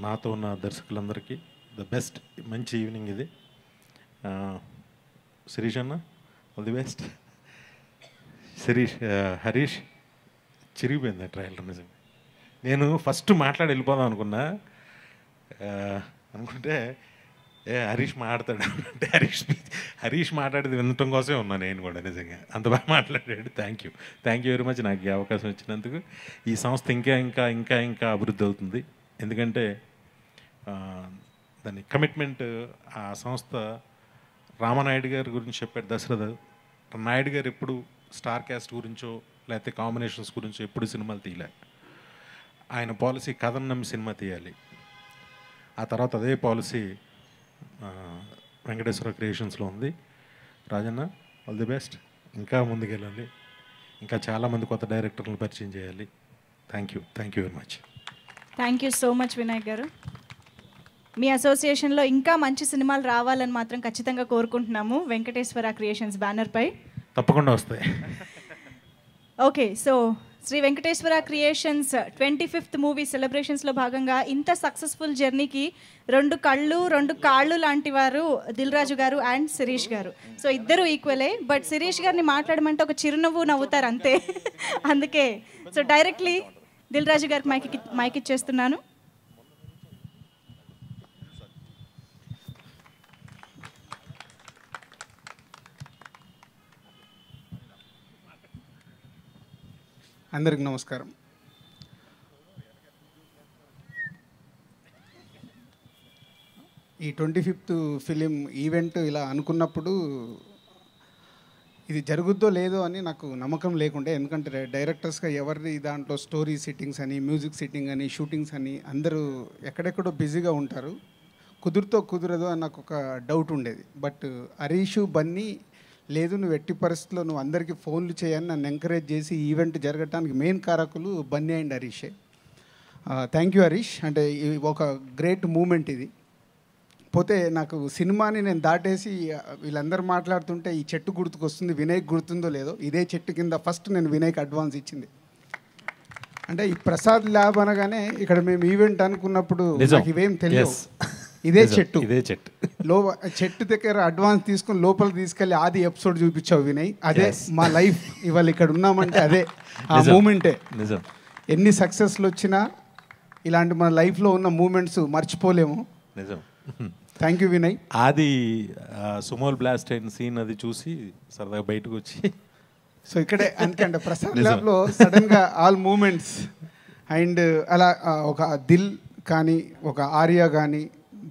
నాతో ఉన్న దర్శకులందరికీ ద బెస్ట్. మంచి ఈవినింగ్ ఇది. శిరీష్ అన్న ఆల్ ది బెస్ట్. హరీష్ చిరిగిపోయింది ట్రైలర్ నిజంగా. నేను ఫస్ట్ మాట్లాడి వెళ్ళిపోదాం అనుకుంటే హరీష్ మాట్లాడతాడు అంటే హరీష్ మాట్లాడేది వినటం కోసమే ఉన్నా నేను కూడా. నిజంగా అంత బాగా మాట్లాడాడు. థ్యాంక్ యూ వెరీ మచ్ నాకు ఈ అవకాశం ఇచ్చినందుకు. ఈ సంస్థ ఇంకా అభివృద్ధి అవుతుంది. ఎందుకంటే దాని కమిట్మెంట్, ఆ సంస్థ రామనాయుడు గారి గురించి చెప్పాడు దశరథ. నాయుడు గారు ఎప్పుడు స్టార్ క్యాస్ట్ గురించో లేకపోతే కాంబినేషన్స్ గురించో ఎప్పుడు సినిమాలు తీయలే. ఆయన పాలసీ కథను నమ్మి సినిమా తీయాలి. ఆ తర్వాత అదే పాలసీ వెంకటేశ్వర క్రియేషన్స్లో ఉంది. Rajanna all the best. ఇంకా ముందుకెళ్ళాలి. ఇంకా చాలామంది కొత్త డైరెక్టర్లను పరిచయం చేయాలి. Thank you very much. Thank you so much Vinayak గారు. మీ అసోసియేషన్లో ఇంకా మంచి సినిమాలు రావాలని మాత్రం ఖచ్చితంగా కోరుకుంటున్నాము వెంకటేశ్వర క్రియేషన్స్ బ్యానర్పై. తప్పకుండా వస్తాయి. Okay, so Shri Venkateswara creations 25th movie సెలబ్రేషన్స్లో భాగంగా ఇంత సక్సెస్ఫుల్ జర్నీకి 2 కళ్ళు 2 కాళ్ళు లాంటి వారు దిల్ రాజు గారు అండ్ శిరీష్ గారు. సో ఇద్దరు ఈక్వలే, బట్ శిరీష్ గారిని మాట్లాడమంటే ఒక చిరునవ్వు నవ్వుతారు అంతే. అందుకే సో డైరెక్ట్లీ దిల్ రాజు గారికి మైక్ ఇచ్చేస్తున్నాను. అందరికి నమస్కారం. ఈ 25th ఫిలిం ఈవెంట్ ఇలా అనుకున్నప్పుడు ఇది జరుగుద్దో లేదో అని నాకు నమ్మకం లేకుండే. ఎందుకంటే డైరెక్టర్స్గా ఎవరి దాంట్లో స్టోరీ సిట్టింగ్స్ అని, మ్యూజిక్ సిట్టింగ్ అని, షూటింగ్స్ అని అందరూ ఎక్కడెక్కడో బిజీగా ఉంటారు. కుదరదో అని నాకు ఒక డౌట్ ఉండేది. బట్ హరీషు బన్నీ లేదు, నువ్వు ఎట్టి పరిస్థితుల్లో నువ్వు అందరికీ ఫోన్లు చేయని నన్ను ఎంకరేజ్ చేసి ఈవెంట్ జరగటానికి మెయిన్ కారకులు బన్నీ అండ్ హరీషే. Thank you Harish. అంటే ఒక గ్రేట్ మూమెంట్ ఇది. పోతే నాకు సినిమాని నేను దాటేసి వీళ్ళందరూ మాట్లాడుతుంటే ఈ చెట్టు గుర్తుకొస్తుంది. వినాయక్ గుర్తుందో లేదో, ఇదే చెట్టు కింద ఫస్ట్ నేను వినాయక్ అడ్వాన్స్ ఇచ్చింది. అంటే ఈ ప్రసాద్ ల్యాబ్ అనగానే ఇక్కడ మేము ఈవెంట్ అనుకున్నప్పుడు నాకు ఇవేం తెలియదు. ఇదే చెట్టు చెట్టు దగ్గర అడ్వాన్స్ తీసుకుని లోపల తీసుకెళ్ళి ఆది ఎపిసోడ్ చూపించావు వినయ్. అదే మా లైఫ్. ఇవాళ ఇక్కడ ఉన్నామంటే అదే ఆ మూమెంటే. ఎన్ని సక్సెస్లు వచ్చినా ఇలాంటి మన లైఫ్లో ఉన్న మూమెంట్స్ మర్చిపోలేము. Thank you Vinay. ఆది సుమోల్ బ్లాస్ట్ అయిన సీన్ అది చూసి సరదాగా బయటకు వచ్చి సో ఇక్కడే అందుకంటే ప్రసాద్ ల్యాబ్లో సడన్గా ఆల్ మూమెంట్స్ అండ్ అలా ఒక దిల్ కానీ, ఒక ఆర్య కానీ,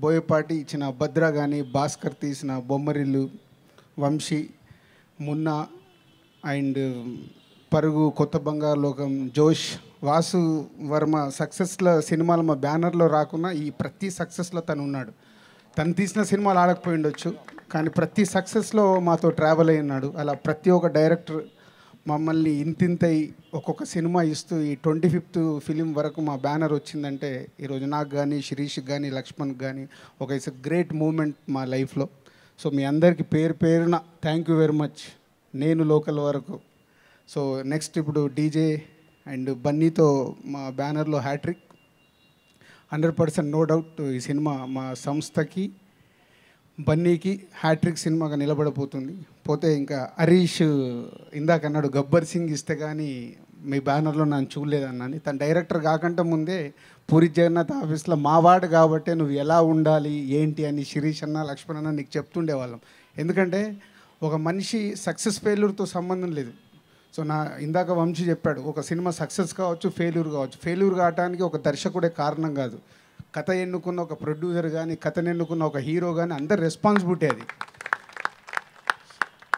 బోయపాటి ఇచ్చిన భద్ర కానీ, భాస్కర్ తీసిన బొమ్మరిల్లు, వంశీ, మున్నా అండ్ పరుగు, కొత్త బంగారు లోకం, జోష్, వాసు వర్మ సక్సెస్ల సినిమాలు మా బ్యానర్లో రాకున్నా ఈ ప్రతి సక్సెస్లో తను ఉన్నాడు. తను తీసిన సినిమాలు ఆడకపోయి ఉండొచ్చు, కానీ ప్రతి సక్సెస్లో మాతో ట్రావెల్ అయి ఉన్నాడు. అలా ప్రతి ఒక్క డైరెక్టర్ మమ్మల్ని ఇంతింతై ఒక్కొక్క సినిమా ఇస్తూ ఈ 25th ఫిలిం వరకు మా బ్యానర్ వచ్చిందంటే ఈరోజు నాకు కానీ, శిరీష్కి కానీ, లక్ష్మణ్కి కానీ ఒక ఇట్స్ గ్రేట్ మూమెంట్ మా లైఫ్లో. సో మీ అందరికీ పేరున థ్యాంక్ యూ వెరీ మచ్. నేను లోకల్ వరకు. సో నెక్స్ట్ ఇప్పుడు డీజే అండ్ బన్నీతో మా బ్యానర్లో హ్యాట్రిక్ 100% నో డౌట్. ఈ సినిమా మా సంస్థకి, బన్నీకి హ్యాట్రిక్ సినిమాగా నిలబడబోతుంది. పోతే ఇంకా హరీష్ ఇందాక అన్నాడు గబ్బర్ సింగ్ ఇస్తే కానీ మీ బ్యానర్లో నన్ను చూడలేదన్నాను. తన డైరెక్టర్ కాకుండా ముందే పూరి జగన్నాథ్ ఆఫీస్లో మా వాడు కాబట్టే నువ్వు ఎలా ఉండాలి ఏంటి అని శిరీష్ అన్న, లక్ష్మణ్ అన్న నీకు చెప్తుండేవాళ్ళం. ఎందుకంటే ఒక మనిషి సక్సెస్ ఫెయిల్యూర్తో సంబంధం లేదు. సో ఇందాక వంశీ చెప్పాడు, ఒక సినిమా సక్సెస్ కావచ్చు, ఫెయిల్యూర్ కావచ్చు. ఫెయిల్యూర్ కావడానికి ఒక దర్శకుడే కారణం కాదు. కథ ఎన్నుకున్న ఒక ప్రొడ్యూసర్ కానీ, కథను ఎన్నుకున్న ఒక హీరో కానీ అందరి రెస్పాన్సిబిలిటీ అది.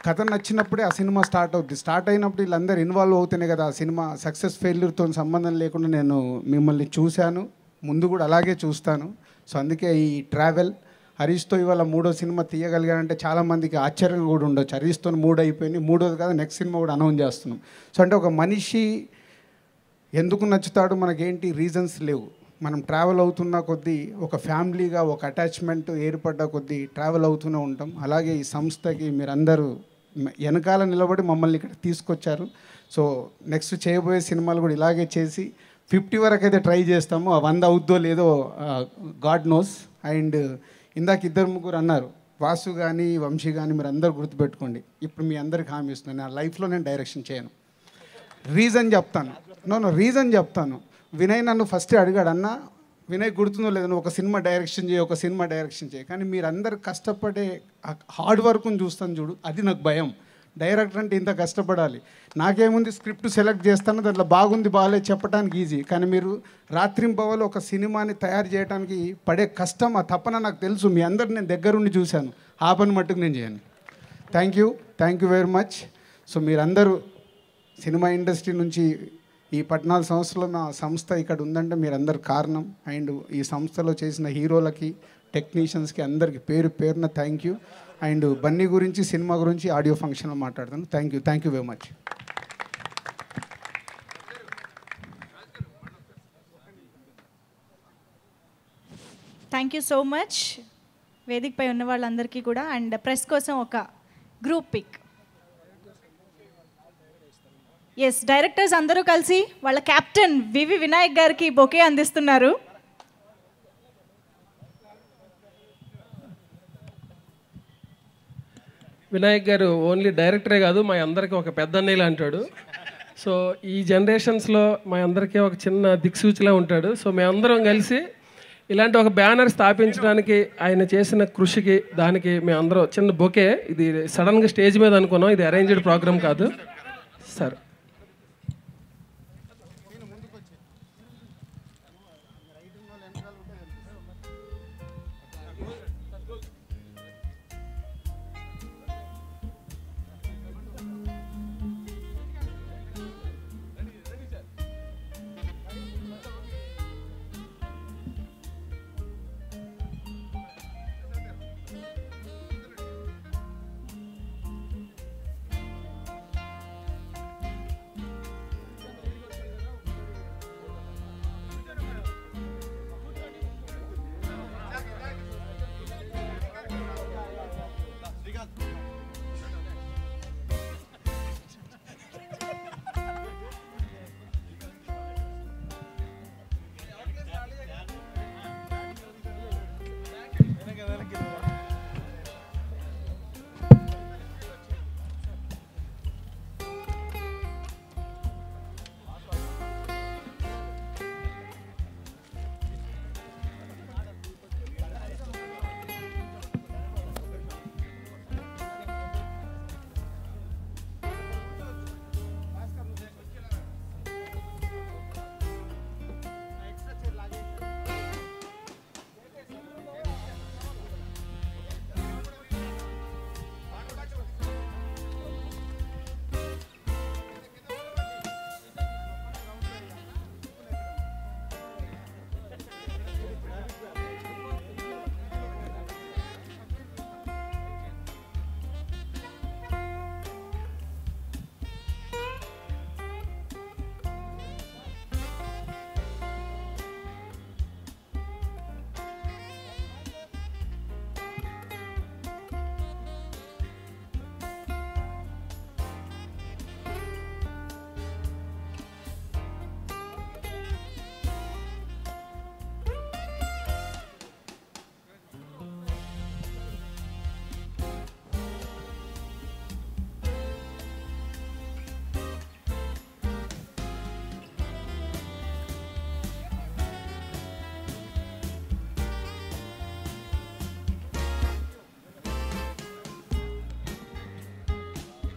కథ నచ్చినప్పుడే ఆ సినిమా స్టార్ట్ అవుద్ది. స్టార్ట్ అయినప్పుడు వీళ్ళందరూ ఇన్వాల్వ్ అవుతేనే కదా ఆ సినిమా సక్సెస్ ఫెయిల్యూర్తో సంబంధం లేకుండా నేను మిమ్మల్ని చూశాను, ముందు కూడా అలాగే చూస్తాను. సో అందుకే ఈ ట్రావెల్ హరీష్తో ఇవాళ 3వ సినిమా తీయగలిగానంటే చాలామందికి ఆశ్చర్యం కూడా ఉండొచ్చు. హరీష్తో 3 అయిపోయింది, 3వది కాదు నెక్స్ట్ సినిమా కూడా అనౌన్స్ చేస్తున్నాం. సో అంటే ఒక మనిషి ఎందుకు నచ్చుతాడు మనకేంటి రీజన్స్ లేవు. మనం ట్రావెల్ అవుతున్న కొద్దీ ఒక ఫ్యామిలీగా ఒక అటాచ్మెంట్ ఏర్పడ్డ కొద్దీ ట్రావెల్ అవుతూనే ఉంటాం. అలాగే ఈ సంస్థకి మీరందరూ వెనకాల నిలబడి మమ్మల్ని ఇక్కడ తీసుకొచ్చారు. సో నెక్స్ట్ చేయబోయే సినిమాలు కూడా ఇలాగే చేసి 50 వరకు అయితే ట్రై చేస్తాము. ఆ 100 అవుద్దో లేదో గాడ్ నోస్. అండ్ ఇందాక 2-3 అన్నారు, వాసు కానీ వంశీ కానీ మీరు అందరూ గుర్తుపెట్టుకోండి. ఇప్పుడు మీ అందరికి హామీ ఇస్తున్నాను, నా లైఫ్లో నేను డైరెక్షన్ చేయను. రీజన్ చెప్తాను. రీజన్ చెప్తాను. వినయ్ నన్ను ఫస్ట్ అడిగాడు, అన్న వినయ్ గుర్తుందో లేదో నువ్వు ఒక సినిమా డైరెక్షన్ చేయి. కానీ మీరందరూ కష్టపడే హార్డ్ వర్క్ని చూస్తాను చూడు, అది నాకు భయం. డైరెక్టర్ అంటే ఇంత కష్టపడాలి. నాకేముంది, స్క్రిప్ట్ సెలెక్ట్ చేస్తాను, దాంట్లో బాగుంది బాగాలేదు చెప్పడానికి ఈజీ. కానీ మీరు రాత్రింపవలు ఒక సినిమాని తయారు చేయడానికి పడే కష్టం, ఆ తపన నాకు తెలుసు. మీ అందరు నేను దగ్గరుండి చూశాను. ఆ పని మట్టుకు నేను చేయను. Thank you very much. So మీరందరూ సినిమా ఇండస్ట్రీ నుంచి ఈ 14 సంవత్సరాలు నా సంస్థ ఇక్కడ ఉందంటే మీరందరు కారణం. అండ్ ఈ సంస్థలో చేసిన హీరోలకి, టెక్నీషియన్స్కి అందరికీ పేరున థ్యాంక్ యూ. అండ్ బన్నీ గురించి, సినిమా గురించి ఆడియో ఫంక్షన్లో మాట్లాడతాను. Thank you very much. Thank you so much వేదికపై ఉన్న వాళ్ళందరికీ కూడా. అండ్ ప్రెస్ కోసం ఒక గ్రూప్ పిక్. ఎస్, డైరెక్టర్స్ అందరూ కలిసి వాళ్ళ కెప్టెన్ వివి వినాయక్ గారికి బొకే అందిస్తున్నారు. వినాయక్ గారు ఓన్లీ డైరెక్టరే కాదు, మా అందరికీ ఒక పెద్ద అన్నయ్య అంటాడు. సో ఈ జనరేషన్స్లో మా అందరికీ ఒక చిన్న దిక్సూచిలా ఉంటాడు. సో మేమందరం కలిసి ఇలాంటి ఒక బ్యానర్ స్థాపించడానికి ఆయన చేసిన కృషికి, దానికి మేమందరం చిన్న బొకే. ఇది సడన్గా స్టేజ్ మీద అనుకున్నాం, ఇది అరేంజ్డ్ ప్రోగ్రామ్ కాదు sir.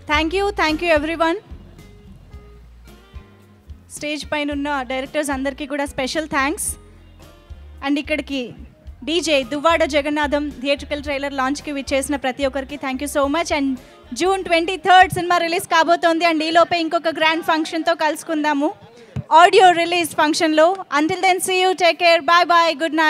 Thank you everyone. Stage పైన ఉన్న డైరెక్టర్స్ అందరికీ కూడా స్పెషల్ థ్యాంక్స్. అండ్ ఇక్కడికి DJ Duvvada Jagannadham theatrical trailer లాంచ్కి విచ్చేసిన ప్రతి ఒక్కరికి thank you so much. And June 23rd cinema release కాబోతోంది. అండ్ ఈలోపే ఇంకొక గ్రాండ్ ఫంక్షన్తో కలుసుకుందాము ఆడియో రిలీజ్ ఫంక్షన్లో. Until then see you, take care, bye bye, good night.